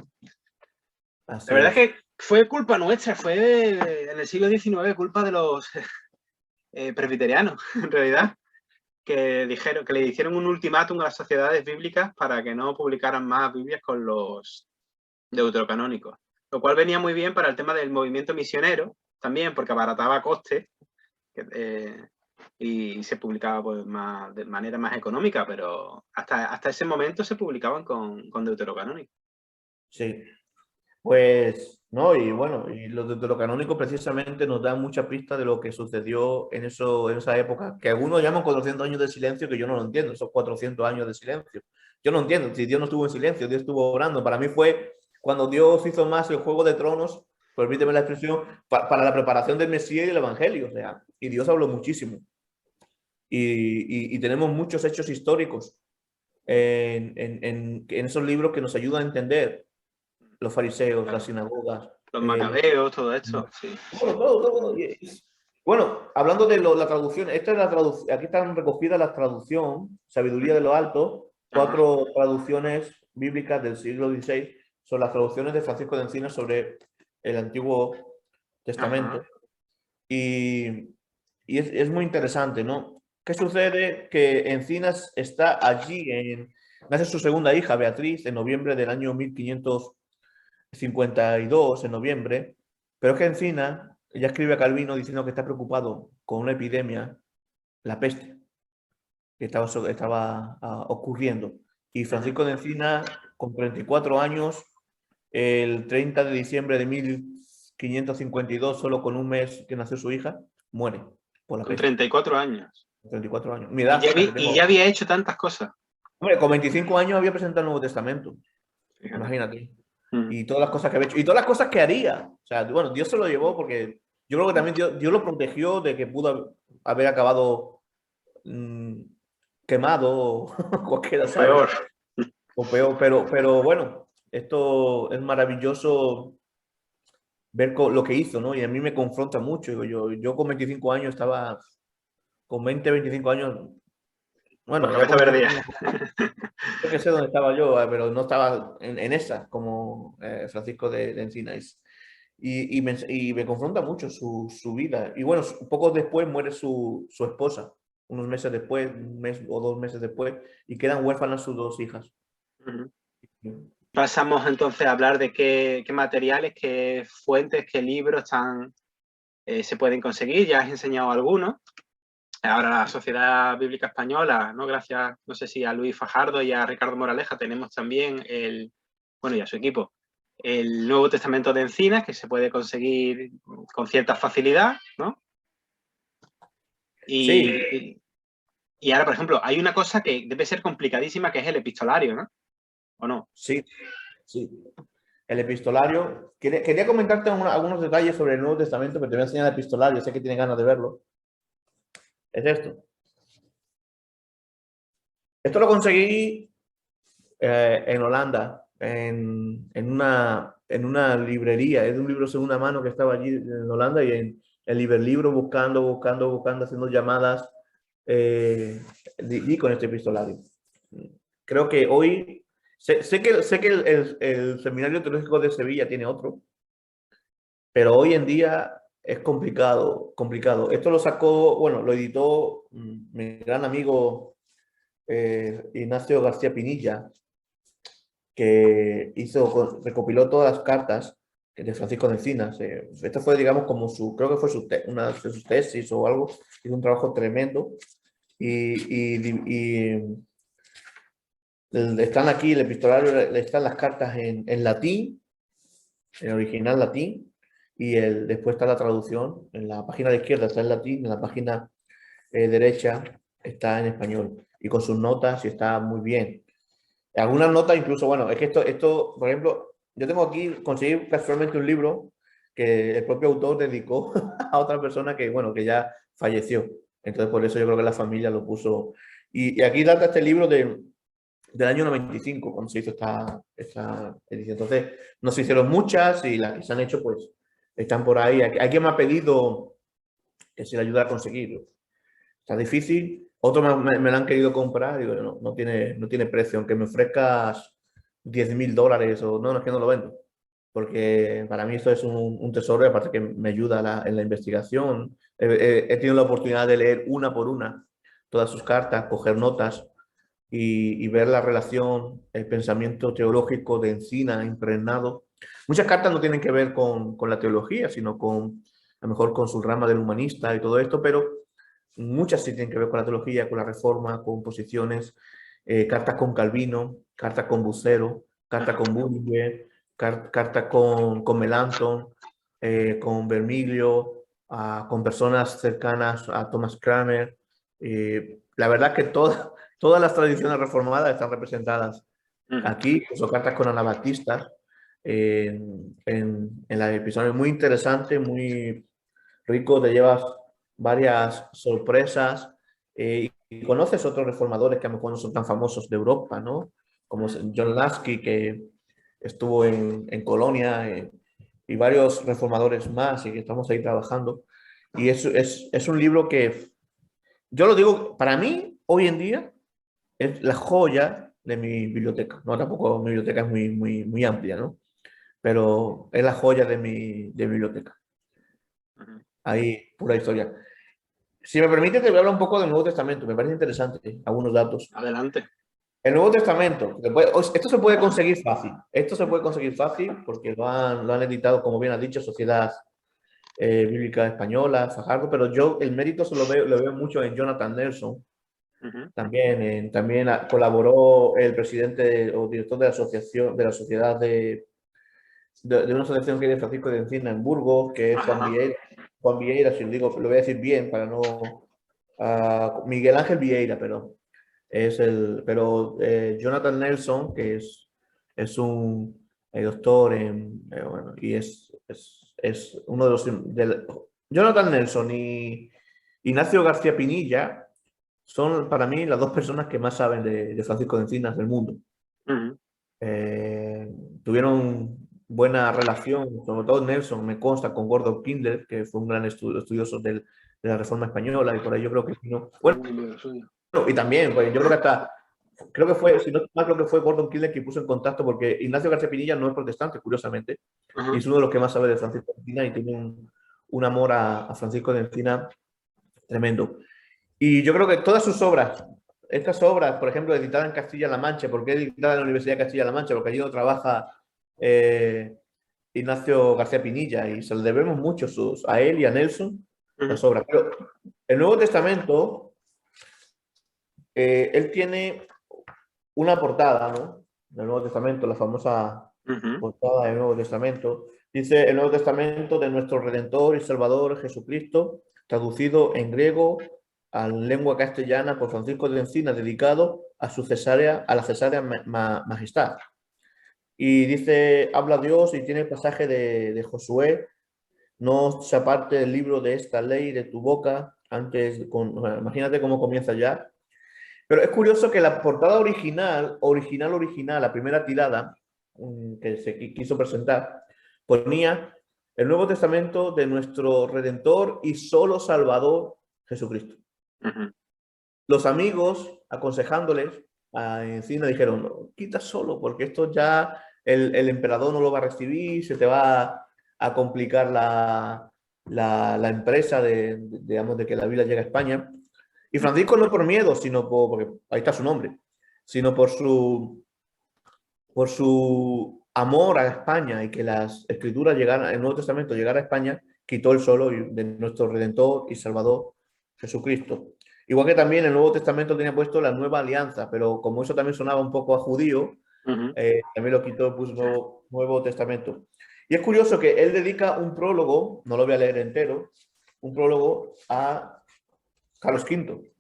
La verdad es que fue culpa nuestra, fue en el siglo XIX culpa de los presbiterianos, en realidad, que le hicieron un ultimátum a las sociedades bíblicas para que no publicaran más Biblias con los deuterocanónicos. Lo cual venía muy bien para el tema del movimiento misionero, también porque abarataba costes y se publicaba pues, de manera más económica, pero hasta ese momento se publicaban con deuterocanónico. Sí, pues no, y bueno, y los deuterocanónicos precisamente nos dan mucha pista de lo que sucedió en esa época, que algunos llaman 400 años de silencio, que yo no lo entiendo, esos 400 años de silencio. Yo no entiendo, si Dios no estuvo en silencio, Dios estuvo orando. Para mí fue cuando Dios hizo más el Juego de Tronos, permíteme la expresión, para la preparación del Mesías y el Evangelio, o sea, y Dios habló muchísimo. Y tenemos muchos hechos históricos en esos libros que nos ayudan a entender los fariseos, las sinagogas. Los macabeos, todo esto, sí. Bueno, todo. Bueno, hablando de la traducción, esta es la aquí están recogidas la traducción, Sabiduría de lo Alto, 4 traducciones bíblicas del siglo XVI, son las traducciones de Francisco de Encinas sobre el Antiguo Testamento. Y es muy interesante, ¿no? ¿Qué sucede? Que Encinas está allí, nace su segunda hija, Beatriz, en noviembre del año 1552, en noviembre, pero es que Encinas, ella escribe a Calvino diciendo que está preocupado con una epidemia, la peste, que estaba ocurriendo. Y Francisco de Encinas, con 34 años, el 30 de diciembre de 1552, solo con un mes que nació su hija, muere por la peste. Con 34 años. 34 años. Mi edad, y ya había hecho tantas cosas. Hombre, con 25 años había presentado el Nuevo Testamento. Fíjate. Imagínate. Y todas las cosas que había hecho. Y todas las cosas que haría. O sea, bueno, Dios se lo llevó porque yo creo que también Dios lo protegió de que pudo haber acabado quemado o cualquiera, ¿sabes? Peor. O peor. Pero bueno, esto es maravilloso ver lo que hizo, ¿no? Y a mí me confronta mucho. Yo con 25 años estaba... Con 20, 25 años... Bueno, yo que sé dónde estaba yo, pero no estaba en esa, como Francisco de Encinas. Y me confronta mucho su vida. Y bueno, poco después muere su esposa, unos meses después, un mes o 2 meses después, y quedan huérfanas sus 2 hijas. Pasamos entonces a hablar de qué materiales, qué fuentes, qué libros se pueden conseguir. Ya has enseñado algunos. Ahora la Sociedad Bíblica Española, ¿no? Gracias, no sé si a Luis Fajardo y a Ricardo Moraleja, tenemos también y a su equipo, el Nuevo Testamento de Encinas, que se puede conseguir con cierta facilidad, ¿no? Y ahora, por ejemplo, hay una cosa que debe ser complicadísima, que es el epistolario, ¿no? ¿O no? Sí. El epistolario. Quería comentarte algunos detalles sobre el Nuevo Testamento, pero te voy a enseñar el epistolario, sé que tienes ganas de verlo. Es esto. Esto lo conseguí en Holanda, en una librería. Es un libro segunda mano que estaba allí en Holanda y en el Librelibro buscando, haciendo llamadas y con este epistolario. Creo que hoy, sé que el Seminario Teológico de Sevilla tiene otro, pero hoy en día es complicado. Esto lo sacó, bueno, lo editó mi gran amigo Ignacio García Pinilla, que recopiló todas las cartas de Francisco de Encinas. Esto fue, digamos, como creo que fue una de sus tesis o algo. Hizo un trabajo tremendo. Y están aquí, el epistolario, están las cartas en latín, en original latín. Y después está la traducción. En la página de la izquierda está en latín, en la página derecha está en español. Y con sus notas, y está muy bien. Algunas notas incluso, bueno, es que esto, por ejemplo, yo tengo aquí, conseguí casualmente un libro que el propio autor dedicó a otra persona que, bueno, que ya falleció. Entonces, por eso yo creo que la familia lo puso. Y aquí data este libro del año 95, cuando se hizo esta edición. Entonces, no se hicieron muchas y las que se han hecho, pues, están por ahí. Alguien me ha pedido que se le ayude a conseguirlo. Está difícil. Otros me lo han querido comprar y digo, no tiene precio. Aunque me ofrezcas $10.000 o no, es que no lo vendo. Porque para mí esto es un tesoro y aparte que me ayuda en la investigación. He tenido la oportunidad de leer una por una todas sus cartas, coger notas y ver la relación, el pensamiento teológico de Encinas impregnado Muchas cartas no tienen que ver con la teología, sino a lo mejor con su rama del humanista y todo esto, pero muchas sí tienen que ver con la teología, con la reforma, con posiciones, cartas con Calvino, cartas con Bucero, cartas con Bullinger, cartas con Melanchthon, con Vermilio, con personas cercanas a Thomas Cranmer. La verdad que todas las tradiciones reformadas están representadas aquí, incluso cartas con anabaptistas, en la episodio. Muy interesante, muy rico, te llevas varias sorpresas y conoces otros reformadores que a lo mejor no son tan famosos de Europa, ¿no? Como John Lasky, que estuvo en Colonia, y varios reformadores más, y que estamos ahí trabajando. Y es un libro que, yo lo digo, para mí, hoy en día, es la joya de mi biblioteca. No, tampoco mi biblioteca es muy amplia, ¿no? Pero es la joya de mi biblioteca. Ahí, pura historia. Si me permite, te voy a hablar un poco del Nuevo Testamento. Me parece interesante algunos datos. Adelante. El Nuevo Testamento, esto se puede conseguir fácil. Esto se puede conseguir fácil porque lo han editado, como bien has dicho, Sociedad Bíblica Española, Fajardo, pero yo el mérito lo veo mucho en Jonathan Nelson. También colaboró el presidente o director de la asociación, de la sociedad de una asociación que es de Francisco de Encina en Burgos, que es Juan Vieira, si lo digo, lo voy a decir bien para no... Miguel Ángel Vieira, pero Jonathan Nelson, que es un doctor bueno, y es uno de los... Jonathan Nelson y Ignacio García Pinilla son para mí las dos personas que más saben de Francisco de Encinas del mundo. Tuvieron buena relación, sobre todo Nelson, me consta, con Gordon Kindler, que fue un gran estudioso de la Reforma Española, y por ahí yo creo que y también, pues yo creo que creo que fue, si no mal, creo que fue Gordon Kindler que puso en contacto, porque Ignacio García Pinilla no es protestante, curiosamente, y es uno de los que más sabe de Francisco de Encinas, y tiene un amor a Francisco de Encinas tremendo. Y yo creo que todas sus obras, estas obras, por ejemplo, editadas en Castilla-La Mancha, ¿por qué editada en la Universidad de Castilla-La Mancha? Porque allí no trabaja Ignacio García Pinilla, y se le debemos mucho a él y a Nelson las obras. Pero el Nuevo Testamento, él tiene una portada, ¿no? Del Nuevo Testamento, la famosa portada del Nuevo Testamento. Dice: el Nuevo Testamento de nuestro Redentor y Salvador Jesucristo, traducido en griego a la lengua castellana por Francisco de Encinas, dedicado a la Cesárea Majestad. Y dice, habla Dios, y tiene el pasaje de Josué: no se aparte el libro de esta ley de tu boca. Imagínate cómo comienza ya. Pero es curioso que la portada original, la primera tirada que se quiso presentar, ponía el Nuevo Testamento de nuestro Redentor y solo Salvador Jesucristo. Los amigos, aconsejándoles a Encina, dijeron: no, quita solo, porque esto ya el emperador no lo va a recibir, se te va a complicar la empresa digamos, de que la Biblia llegue a España. Y Francisco, no por miedo, sino porque ahí está su nombre, sino por su amor a España y que las escrituras llegaran, el Nuevo Testamento llegara a España, quitó el solo de nuestro Redentor y Salvador Jesucristo. Igual que también el Nuevo Testamento tenía puesto la Nueva Alianza, pero como eso también sonaba un poco a judío, también lo quitó, puso Nuevo Testamento. Y es curioso que él dedica un prólogo, no lo voy a leer entero, un prólogo a Carlos V.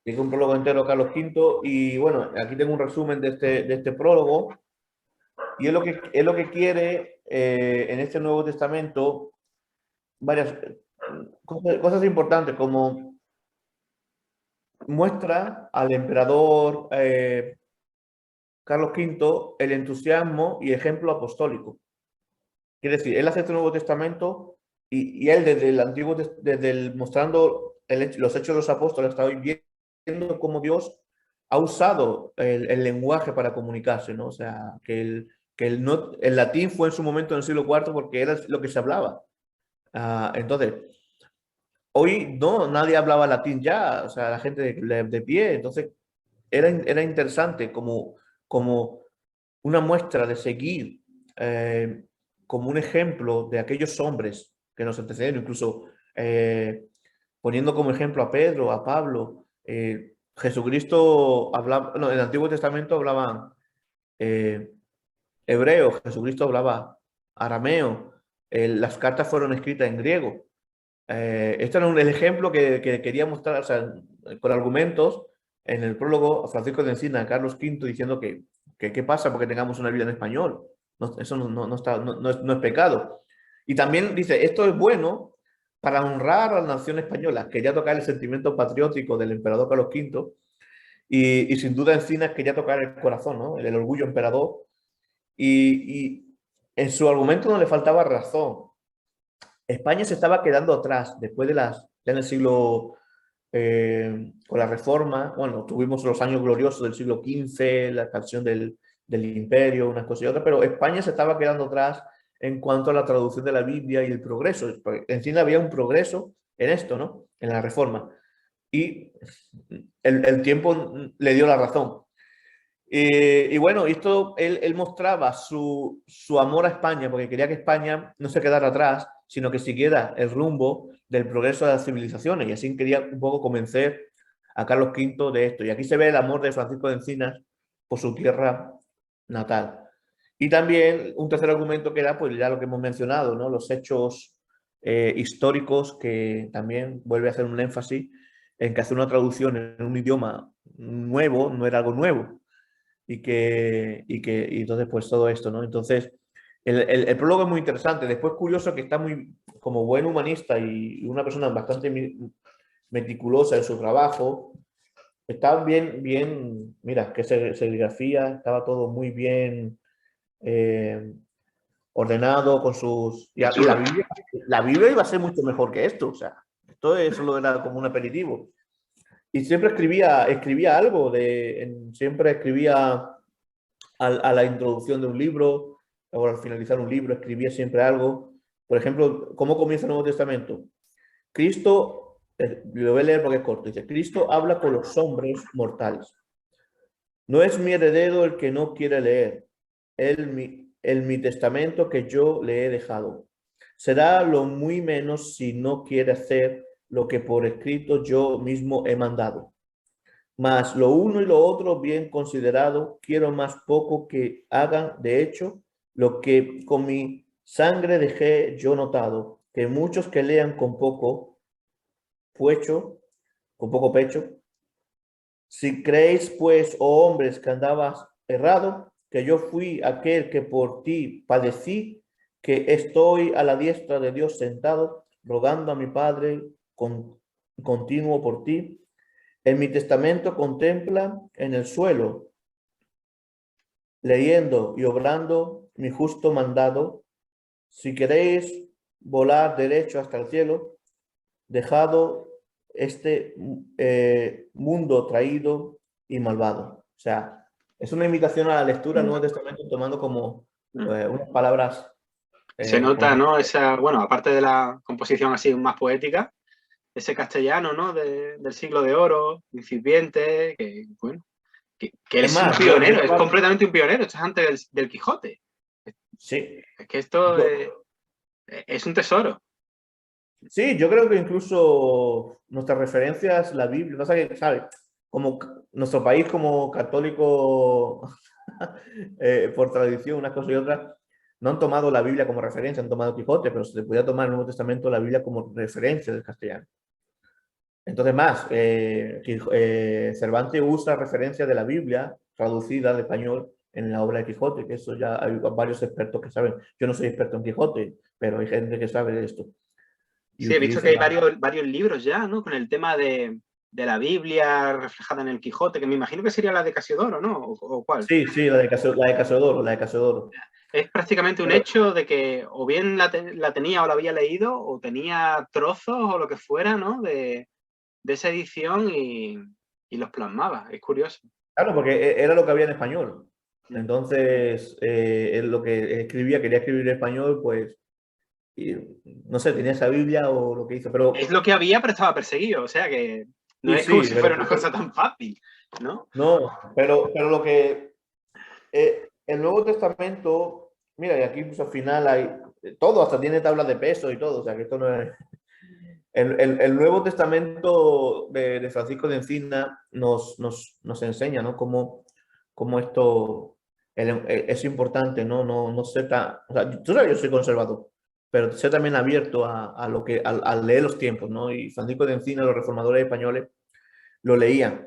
Dice un prólogo entero a Carlos V, y bueno, aquí tengo un resumen de este prólogo, y es lo que quiere en este Nuevo Testamento, varias cosas importantes, como muestra al emperador Carlos V el entusiasmo y ejemplo apostólico. Quiere decir, él hace este Nuevo Testamento y él desde el Antiguo, mostrando los hechos de los apóstoles, está hoy viendo cómo Dios ha usado el lenguaje para comunicarse, ¿no? O sea, que el latín fue en su momento en el siglo IV porque era lo que se hablaba. Entonces, hoy no, nadie hablaba latín ya, o sea, la gente de pie. Entonces, era interesante como una muestra de seguir como un ejemplo de aquellos hombres que nos antecedieron, incluso poniendo como ejemplo a Pedro, a Pablo. Jesucristo hablaba, no, en el Antiguo Testamento hablaban hebreo, Jesucristo hablaba arameo, las cartas fueron escritas en griego. Este era el ejemplo que quería mostrar, o sea, con argumentos en el prólogo a Francisco de Encina, a Carlos V, diciendo que qué pasa porque tengamos una Biblia en español. Eso no es pecado. Y también dice, esto es bueno para honrar a la nación española. Quería tocar el sentimiento patriótico del emperador Carlos V y sin duda Encinas quería tocar el corazón, ¿no? El orgullo emperador. Y en su argumento no le faltaba razón. España se estaba quedando atrás después de ya en el siglo, con la Reforma. Bueno, tuvimos los años gloriosos del siglo XV, la expansión del imperio, unas cosas y otras, pero España se estaba quedando atrás en cuanto a la traducción de la Biblia y el progreso. Encima había un progreso en esto, ¿no? En la Reforma. Y el tiempo le dio la razón. Y bueno, esto él mostraba su amor a España, porque quería que España no se quedara atrás, sino que siguiera el rumbo del progreso de las civilizaciones. Y así quería un poco convencer a Carlos V de esto. Y aquí se ve el amor de Francisco de Encinas por su tierra natal. Y también un tercer argumento que era, pues ya lo que hemos mencionado, ¿no? Los hechos históricos, que también vuelve a hacer un énfasis en que hacer una traducción en un idioma nuevo no era algo nuevo. Y entonces pues todo esto, ¿no? Entonces el prólogo es muy interesante. Después curioso que está muy, como buen humanista y una persona bastante meticulosa en su trabajo, está bien, mira, que serigrafía, estaba todo muy bien ordenado con sus... Y la Biblia iba a ser mucho mejor que esto, o sea, esto solo era como un aperitivo. Y siempre escribía algo, siempre escribía a la introducción de un libro o al finalizar un libro, escribía siempre algo. Por ejemplo, ¿cómo comienza el Nuevo Testamento? Cristo, lo voy a leer porque es corto, dice, Cristo habla con los hombres mortales. No es mi heredero el que no quiere leer, mi testamento que yo le he dejado. Será lo muy menos si no quiere hacer lo que por escrito yo mismo he mandado. Mas lo uno y lo otro bien considerado, quiero más poco que hagan de hecho lo que con mi sangre dejé yo notado, que muchos que lean con poco pecho, si creéis pues, oh hombres, que andabas errado, que yo fui aquel que por ti padecí, que estoy a la diestra de Dios sentado, rogando a mi Padre continuo por ti. En mi testamento contempla en el suelo, leyendo y obrando mi justo mandado. Si queréis volar derecho hasta el cielo, dejado este mundo traído y malvado. O sea, es una invitación a la lectura del Nuevo Testamento tomando como unas palabras. Se nota, ¿no? Bueno, aparte de la composición así más poética, ese castellano, ¿no? Del siglo de oro, incipiente, que bueno, que es un pionero, es completamente un pionero, esto es antes del Quijote. Sí. Es que esto es un tesoro. Sí, yo creo que incluso nuestras referencias, la Biblia, pasa que, ¿sabes? Como nuestro país como católico por tradición, unas cosas y otras, no han tomado la Biblia como referencia, han tomado Quijote, pero se podía tomar en el Nuevo Testamento la Biblia como referencia del castellano. Entonces más, Cervantes usa referencia de la Biblia traducida al español en la obra de Quijote, que eso ya hay varios expertos que saben. Yo no soy experto en Quijote, pero hay gente que sabe de esto. Sí, he visto que hay varios libros ya, ¿no? Con el tema de la Biblia reflejada en el Quijote, que me imagino que sería la de Casiodoro, ¿no? ¿O cuál? Sí, la de Casiodoro. Es prácticamente un hecho de que o bien la tenía o la había leído, o tenía trozos o lo que fuera, ¿no? De esa edición y los plasmaba. Es curioso. Claro, porque era lo que había en español. Entonces, él lo que quería escribir en español, pues, y, no sé, tenía esa Biblia o lo que hizo, pero... Es lo que había, pero estaba perseguido, o sea que no es como si fuera una cosa tan fácil, ¿no? No, pero lo que... el Nuevo Testamento, Mira, y aquí pues al final hay todo, hasta tiene tablas de peso y todo, o sea que esto no es... El Nuevo Testamento de Francisco de Encina nos enseña, ¿no? Cómo esto es importante, ¿no? No ser tan... O sea, tú sabes, yo soy conservador, pero ser también abierto a leer los tiempos, ¿no? Y Francisco de Encina, los reformadores españoles, lo leían.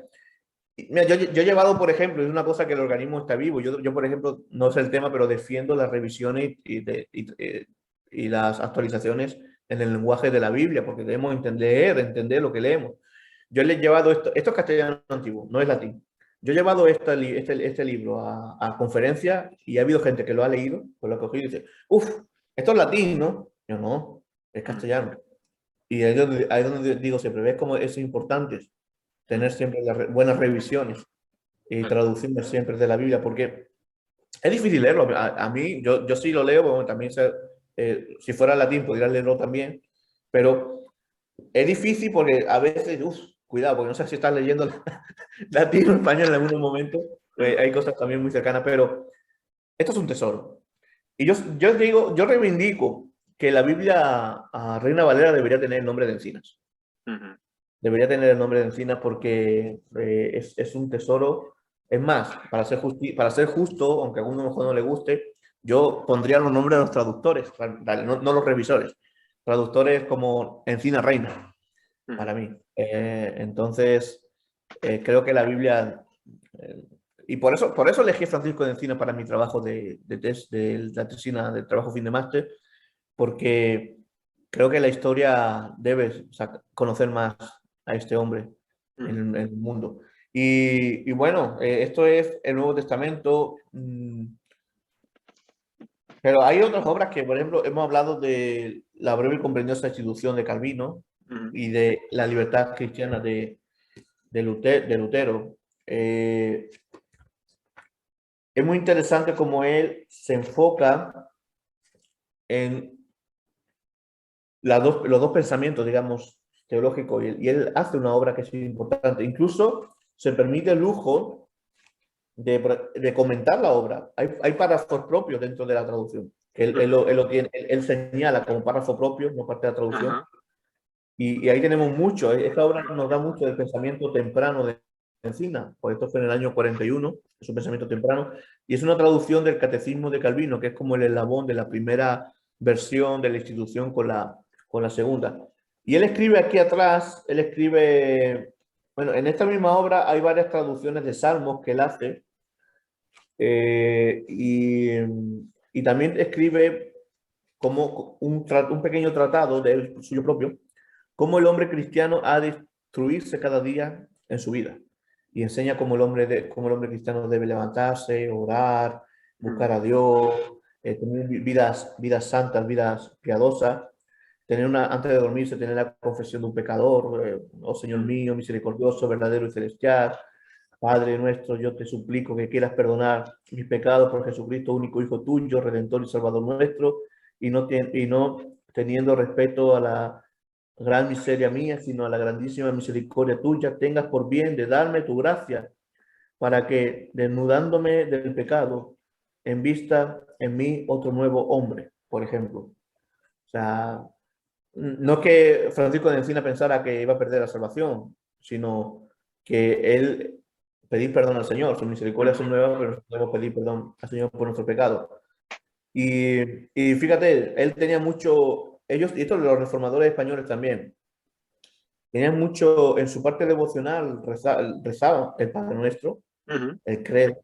Mira, yo he llevado, por ejemplo, es una cosa que el organismo está vivo. Yo, por ejemplo, no sé el tema, pero defiendo las revisiones y las actualizaciones en el lenguaje de la Biblia, porque debemos entender lo que leemos. Yo le he llevado esto es castellano antiguo, no es latín. Yo he llevado este libro a conferencias y ha habido gente que lo ha leído, pues lo ha cogido y dice, uff, esto es latín, ¿no? Yo no, es castellano. Y ahí es donde digo siempre, ¿ves cómo es importante tener siempre buenas revisiones y traducciones siempre de la Biblia? Porque es difícil leerlo. A mí, yo sí lo leo, bueno, también si fuera latín podría leerlo también, pero es difícil porque a veces, cuidado, porque no sé si estás leyendo latín o español en algún momento, hay cosas también muy cercanas, pero esto es un tesoro. Y yo reivindico que la Biblia a Reina Valera debería tener el nombre de Encinas. Debería tener el nombre de Encinas porque es un tesoro. Es más, para ser justo, aunque a alguno mejor no le guste, yo pondría los nombres de los traductores, no los revisores. Traductores como Encina Reina, para mí. Entonces, creo que la Biblia... y por eso elegí Francisco de Encina para mi trabajo de la tesina del trabajo fin de máster, porque creo que la historia debe conocer más a este hombre en el mundo. Y bueno, esto es el Nuevo Testamento, pero hay otras obras que, por ejemplo, hemos hablado de la breve y comprendiosa institución de Calvino y de la libertad cristiana de Lutero. Es muy interesante cómo él se enfoca en los dos pensamientos, digamos, teológicos, y él hace una obra que es importante. Incluso se permite el lujo de comentar la obra. Hay párrafos propios dentro de la traducción, que él señala como párrafo propio, no parte de la traducción. Y ahí tenemos mucho. Esta obra nos da mucho del pensamiento temprano de Encina, pues esto fue en el año 41, es un pensamiento temprano, y es una traducción del Catecismo de Calvino, que es como el eslabón de la primera versión de la institución con la segunda. Y él escribe aquí atrás, bueno, en esta misma obra hay varias traducciones de salmos que él hace, y también escribe como un pequeño tratado de él, suyo propio, cómo el hombre cristiano ha de instruirse cada día en su vida. Y enseña cómo el hombre cristiano debe levantarse, orar, buscar a Dios, tener vidas santas, vidas piadosas, antes de dormirse, tener la confesión de un pecador, oh Señor mío, misericordioso, verdadero y celestial, Padre nuestro, yo te suplico que quieras perdonar mis pecados por Jesucristo, único Hijo tuyo, Redentor y Salvador nuestro, y no teniendo respeto a la gran miseria mía, sino a la grandísima misericordia tuya, tengas por bien de darme tu gracia, para que, desnudándome del pecado, envista en mí otro nuevo hombre, por ejemplo. O sea, no es que Francisco de Encina pensara que iba a perder la salvación, sino que él pedir perdón al Señor, su misericordia es nueva, pero debemos pedir perdón al Señor por nuestro pecado. Y fíjate, él tenía mucho, y esto los reformadores españoles también, tenían mucho, en su parte devocional, rezaban el Padre Nuestro, el credo,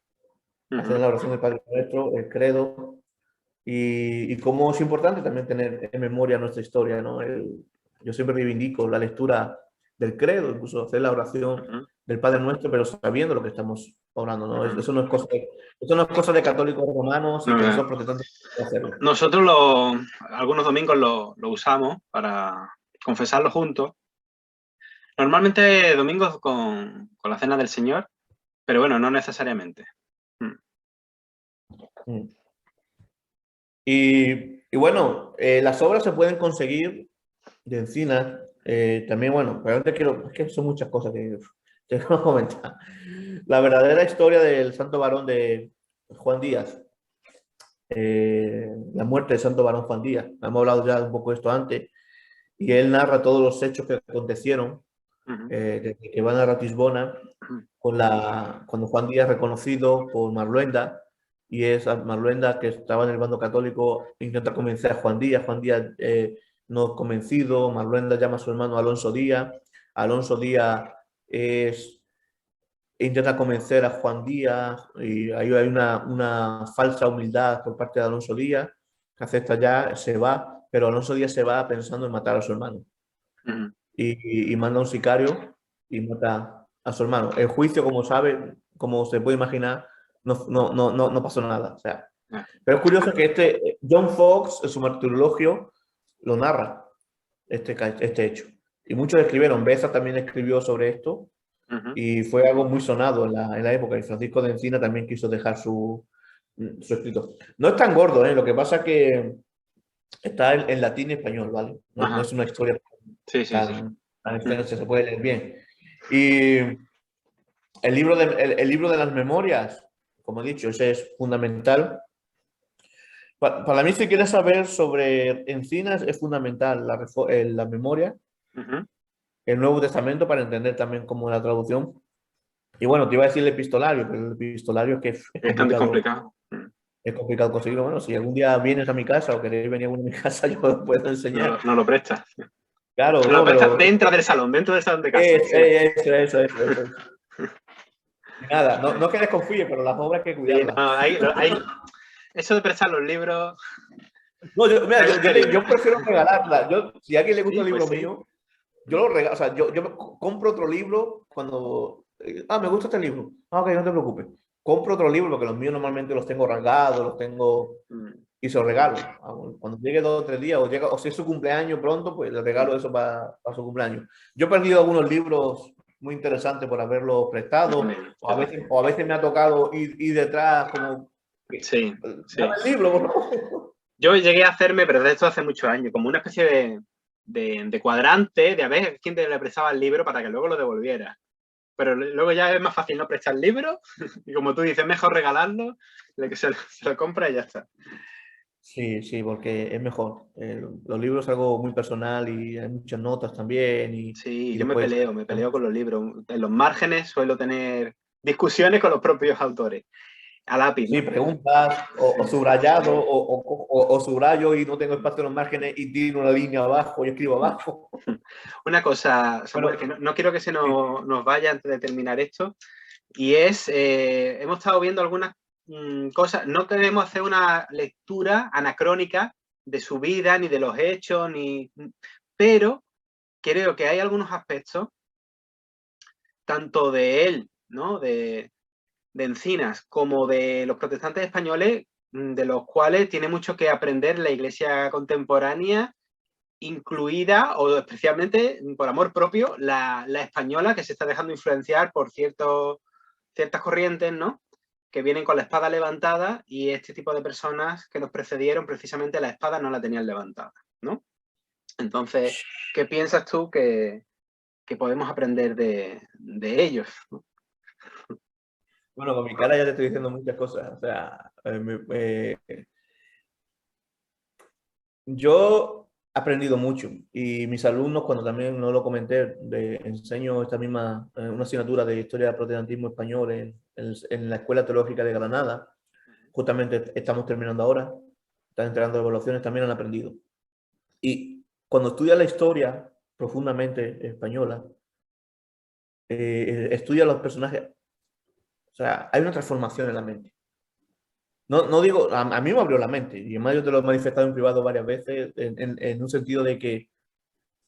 hacían la oración del Padre Nuestro, el credo, y cómo es importante también tener en memoria nuestra historia, ¿no? Yo siempre reivindico la lectura del credo, incluso hacer la oración del Padre Nuestro, pero sabiendo lo que estamos orando, ¿no? Eso no es cosa de católicos romanos y que nosotros protestantes hacerlo. Nosotros algunos domingos lo usamos para confesarlo juntos. Normalmente domingos con la cena del Señor, pero bueno, no necesariamente. Y bueno, las obras se pueden conseguir de Encina. También, bueno, realmente es que son muchas cosas que quiero comentar. La verdadera historia del santo varón de Juan Díaz. la muerte de Santo Varón Juan Díaz. Hemos hablado ya un poco de esto antes, y él narra todos los hechos que acontecieron desde que van a Ratisbona cuando Juan Díaz es reconocido por Marluenda, y es Marluenda, que estaba en el bando católico, intenta convencer a Juan Díaz no es convencido. Marluenda llama a su hermano Alonso Díaz intenta convencer a Juan Díaz, y ahí hay una falsa humildad por parte de Alonso Díaz, que acepta ya, se va, pero Alonso Díaz se va pensando en matar a su hermano. Y manda a un sicario y mata a su hermano. El juicio, como se puede imaginar, no pasó nada. O sea, pero es curioso que John Fox, en su martirologio, lo narra, este hecho. Y muchos escribieron. Beza también escribió sobre esto, y fue algo muy sonado en la época. Y Francisco de Encina también quiso dejar su escrito. No es tan gordo, ¿eh? Lo que pasa es que está en latín y español, ¿vale? No es una historia tan extensa, se puede leer bien. Y el libro de las memorias, como he dicho, ese es fundamental. Para mí, si quieres saber sobre Encinas, es fundamental la memoria, el Nuevo Testamento, para entender también cómo es la traducción. Y bueno, te iba a decir el epistolario, pero el epistolario es complicado. Es complicado conseguirlo. Bueno, si algún día vienes a mi casa o queréis venir a mi casa, yo os puedo enseñar. No lo prestas. Claro, no lo prestas dentro del salón de casa. Eso. Nada, no que desconfíe, pero las obras hay que cuidarlas. Eso de prestar los libros... No, yo prefiero regalarla. Si a alguien le gusta un libro mío, yo lo regalo. O sea, yo compro otro libro cuando... me gusta este libro. Ok, no te preocupes. Compro otro libro porque los míos normalmente los tengo rasgados, y se los regalo. Cuando llegue 2 o 3 días, o si es su cumpleaños pronto, pues le regalo eso para su cumpleaños. Yo he perdido algunos libros muy interesantes por haberlos prestado, o a veces me ha tocado ir detrás como... Sí. Dame el libro, ¿no? Yo llegué a hacerme, pero de esto hace muchos años, como una especie de cuadrante de a ver quién te le prestaba el libro para que luego lo devolviera. Pero luego ya es más fácil no prestar el libro, y como tú dices, mejor regalarlo, el que se lo compra y ya está. Sí, porque es mejor. Los libros es algo muy personal y hay muchas notas también. Y yo me peleo con los libros. En los márgenes suelo tener discusiones con los propios autores. A lápiz. Sí, preguntas, o subrayado, o subrayo y no tengo espacio en los márgenes y tiro una línea abajo y escribo abajo. Una cosa, Samuel, que no quiero que se nos vaya antes de terminar esto, y es, hemos estado viendo algunas cosas, no queremos hacer una lectura anacrónica de su vida, ni de los hechos, pero creo que hay algunos aspectos, tanto de él, ¿no? de Encinas, como de los protestantes españoles, de los cuales tiene mucho que aprender la Iglesia contemporánea, incluida, o especialmente, por amor propio, la española, que se está dejando influenciar por ciertas corrientes, ¿no? Que vienen con la espada levantada, y este tipo de personas que nos precedieron, precisamente la espada no la tenían levantada, ¿no? Entonces, ¿qué piensas tú que podemos aprender de ellos, ¿no? Bueno, con mi cara ya te estoy diciendo muchas cosas. O sea, yo he aprendido mucho, y mis alumnos, cuando también no lo comenté, enseño esta misma, una asignatura de Historia del Protestantismo Español en la Escuela Teológica de Granada. Justamente estamos terminando ahora, están entregando evaluaciones, también han aprendido. Y cuando estudias la historia profundamente española, estudias los personajes. O sea, hay una transformación en la mente. No digo, a mí me abrió la mente, y además yo te lo he manifestado en privado varias veces, en un sentido de que,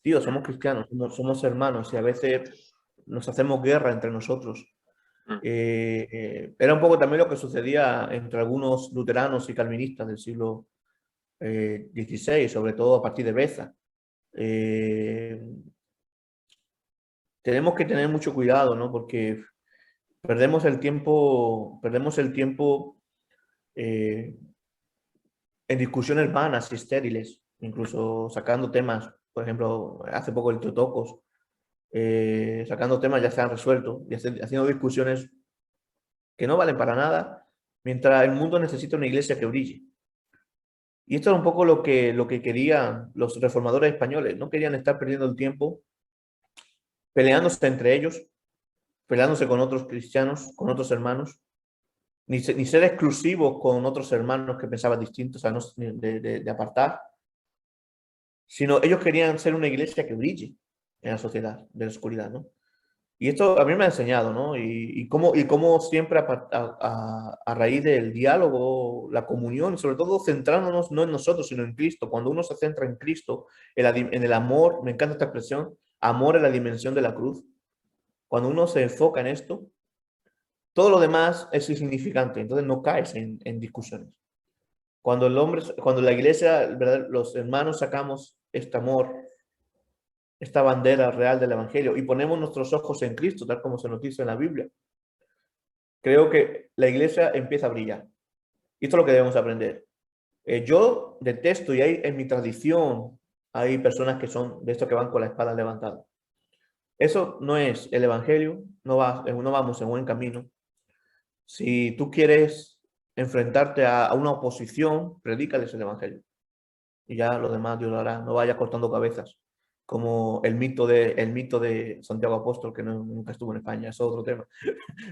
tío, somos cristianos, somos hermanos, y a veces nos hacemos guerra entre nosotros. Era un poco también lo que sucedía entre algunos luteranos y calvinistas del siglo XVI, sobre todo a partir de Beza. Tenemos que tener mucho cuidado, ¿no? Porque perdemos el tiempo en discusiones vanas y estériles, incluso sacando temas, por ejemplo, hace poco el Teotocos, sacando temas ya se han resuelto, y haciendo discusiones que no valen para nada, mientras el mundo necesita una iglesia que brille. Y esto es un poco lo que querían los reformadores españoles. No querían estar perdiendo el tiempo peleándose entre ellos, peleándose con otros cristianos, con otros hermanos, ni ser exclusivos con otros hermanos que pensaban distintos, o sea, no, de apartar, sino ellos querían ser una iglesia que brille en la sociedad de la oscuridad, ¿no? Y esto a mí me ha enseñado, ¿no? Y cómo siempre a raíz del diálogo, la comunión, sobre todo centrándonos no en nosotros, sino en Cristo. Cuando uno se centra en Cristo, en el amor, me encanta esta expresión, amor en la dimensión de la cruz. Cuando uno se enfoca en esto, todo lo demás es insignificante, entonces no caes en discusiones. Cuando la iglesia, ¿verdad? Los hermanos sacamos este amor, esta bandera real del evangelio y ponemos nuestros ojos en Cristo, tal como se nos dice en la Biblia, creo que la iglesia empieza a brillar. Y esto es lo que debemos aprender. Yo detesto, y hay en mi tradición, hay personas que son de estos que van con la espada levantada. Eso no es el evangelio, no vamos en buen camino. Si tú quieres enfrentarte a una oposición, predícales el evangelio. Y ya lo demás Dios lo hará. No vayas cortando cabezas, como el mito de Santiago Apóstol, que nunca estuvo en España, eso es otro tema.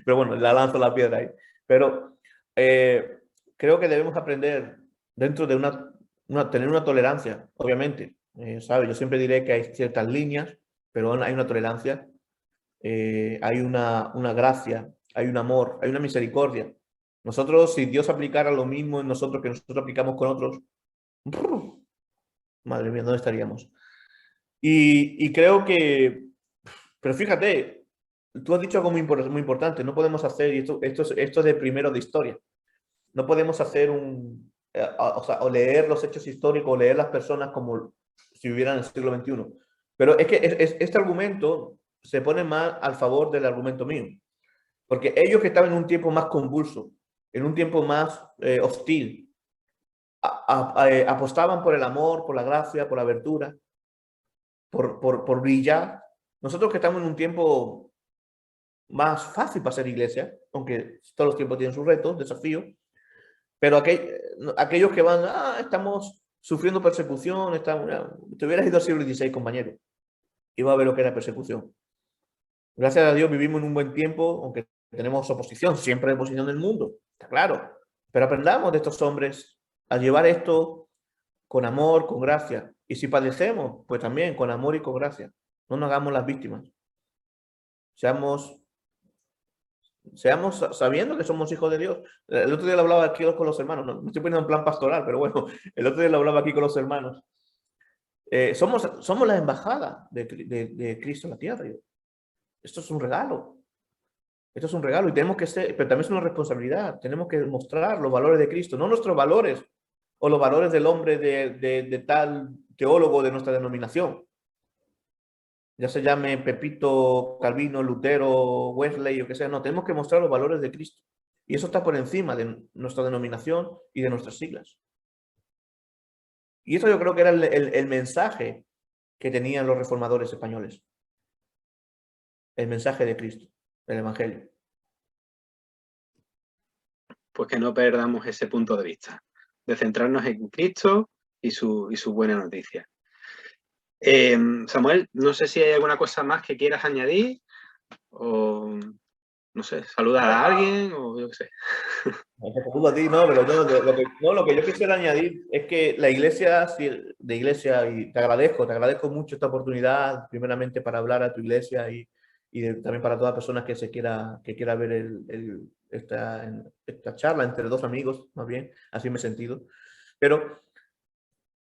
Pero bueno, la lanzo la piedra ahí. Pero creo que debemos aprender dentro de tener una tolerancia, obviamente. ¿Sabe? Yo siempre diré que hay ciertas líneas, pero hay una tolerancia, hay una gracia, hay un amor, hay una misericordia. Nosotros, si Dios aplicara lo mismo en nosotros que nosotros aplicamos con otros, madre mía, ¿dónde estaríamos? Y creo que, pero fíjate, tú has dicho algo muy importante, no podemos hacer, y esto es de primero de historia, no podemos hacer o leer los hechos históricos, o leer las personas como si vivieran en el siglo XXI. Pero es que este argumento se pone más al favor del argumento mío. Porque ellos que estaban en un tiempo más convulso, en un tiempo más hostil, apostaban por el amor, por la gracia, por la abertura, por brillar. Nosotros que estamos en un tiempo más fácil para ser iglesia, aunque todos los tiempos tienen sus retos, desafíos, pero aquellos que van, estamos sufriendo persecución, te hubieras ido al siglo XVI, compañero, y va a ver lo que era persecución. Gracias a Dios vivimos en un buen tiempo, aunque tenemos oposición, siempre hay oposición del mundo, está claro. Pero aprendamos de estos hombres a llevar esto con amor, con gracia. Y si padecemos, pues también con amor y con gracia. No nos hagamos las víctimas. Seamos sabiendo que somos hijos de Dios. El otro día lo hablaba aquí con los hermanos, no me estoy poniendo en plan pastoral, pero bueno, el otro día lo hablaba aquí con los hermanos. Somos la embajada de Cristo en la tierra. Esto es un regalo. Esto es un regalo y tenemos que ser, pero también es una responsabilidad. Tenemos que mostrar los valores de Cristo, no nuestros valores o los valores del hombre de tal teólogo de nuestra denominación. Ya se llame Pepito, Calvino, Lutero, Wesley o que sea. No, tenemos que mostrar los valores de Cristo. Y eso está por encima de nuestra denominación y de nuestras siglas. Y eso yo creo que era el mensaje que tenían los reformadores españoles. El mensaje de Cristo, el Evangelio. Pues que no perdamos ese punto de vista, de centrarnos en Cristo y su buena noticia. Samuel, no sé si hay alguna cosa más que quieras añadir o, no sé, saludar a alguien o yo qué sé. No te saludo a ti, no, pero lo que yo quisiera añadir es que la iglesia, y te agradezco mucho esta oportunidad, primeramente para hablar a tu iglesia y también para todas las personas que quiera ver esta charla entre dos amigos, más bien, así me he sentido.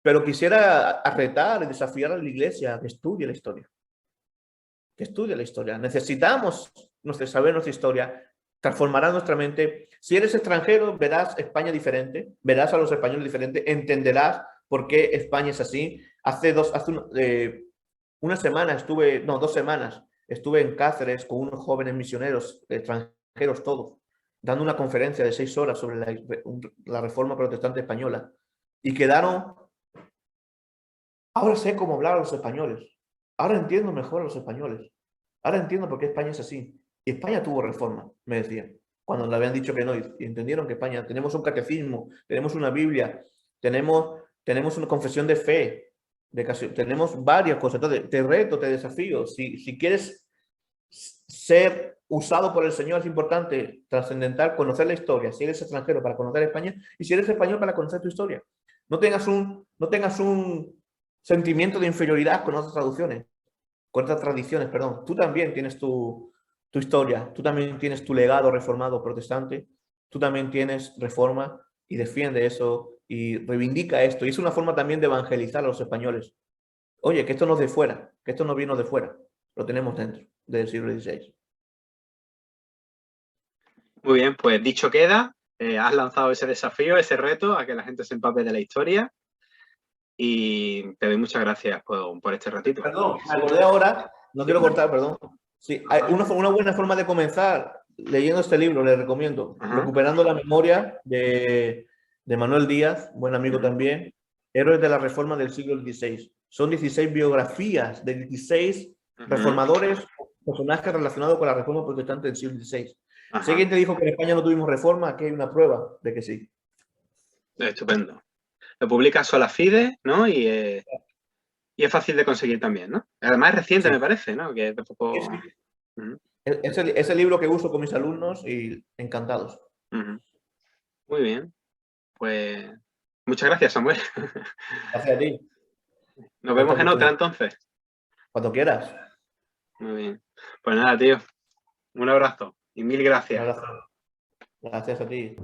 Pero quisiera retar y desafiar a la iglesia a que estudie la historia. Que estudie la historia. Necesitamos saber nuestra historia, transformará nuestra mente. Si eres extranjero, verás España diferente, verás a los españoles diferente, entenderás por qué España es así. Hace 2 semanas estuve en Cáceres con unos jóvenes misioneros, extranjeros todos, dando una conferencia de 6 horas sobre la Reforma Protestante Española. Y quedaron, ahora sé cómo hablar a los españoles, ahora entiendo mejor a los españoles, ahora entiendo por qué España es así. Y España tuvo reforma, me decían, cuando le habían dicho que no, y entendieron que España, tenemos un catecismo, tenemos una Biblia, tenemos tenemos una confesión de fe, tenemos varias cosas. Entonces, te reto, te desafío. Si quieres ser usado por el Señor, es importante, trascendental, conocer la historia. Si eres extranjero, para conocer España, y si eres español, para conocer tu historia. No tengas un sentimiento de inferioridad con otras traducciones, con otras tradiciones, perdón. Tú también tienes tu historia, tú también tienes tu legado reformado protestante, tú también tienes reforma, y defiende eso y reivindica esto. Y es una forma también de evangelizar a los españoles. Oye, que esto no es de fuera, que esto no vino de fuera, lo tenemos dentro del siglo XVI. Muy bien, pues dicho queda, has lanzado ese desafío, ese reto a que la gente se empape de la historia y te doy muchas gracias por este ratito. Perdón, me acordé ahora, no quiero cortar, perdón. Sí, hay una buena forma de comenzar leyendo este libro, les recomiendo. Recuperando la memoria de Manuel Díaz, buen amigo también, Héroes de la Reforma del siglo XVI. Son 16 biografías de 16 reformadores, personajes relacionados con la reforma protestante del siglo XVI. Si alguien te dijo que en España no tuvimos reforma, aquí hay una prueba de que sí. Estupendo. Lo publica Sola Fide, ¿no? Y es fácil de conseguir también, ¿no? Además es reciente, me parece, ¿no? Que tampoco... Es el libro que uso con mis alumnos y encantados. Muy bien. Pues muchas gracias, Samuel. Gracias a ti. Nos vemos en otra entonces. Cuando quieras. Muy bien. Pues nada, tío. Un abrazo y mil gracias. Un abrazo. Gracias a ti.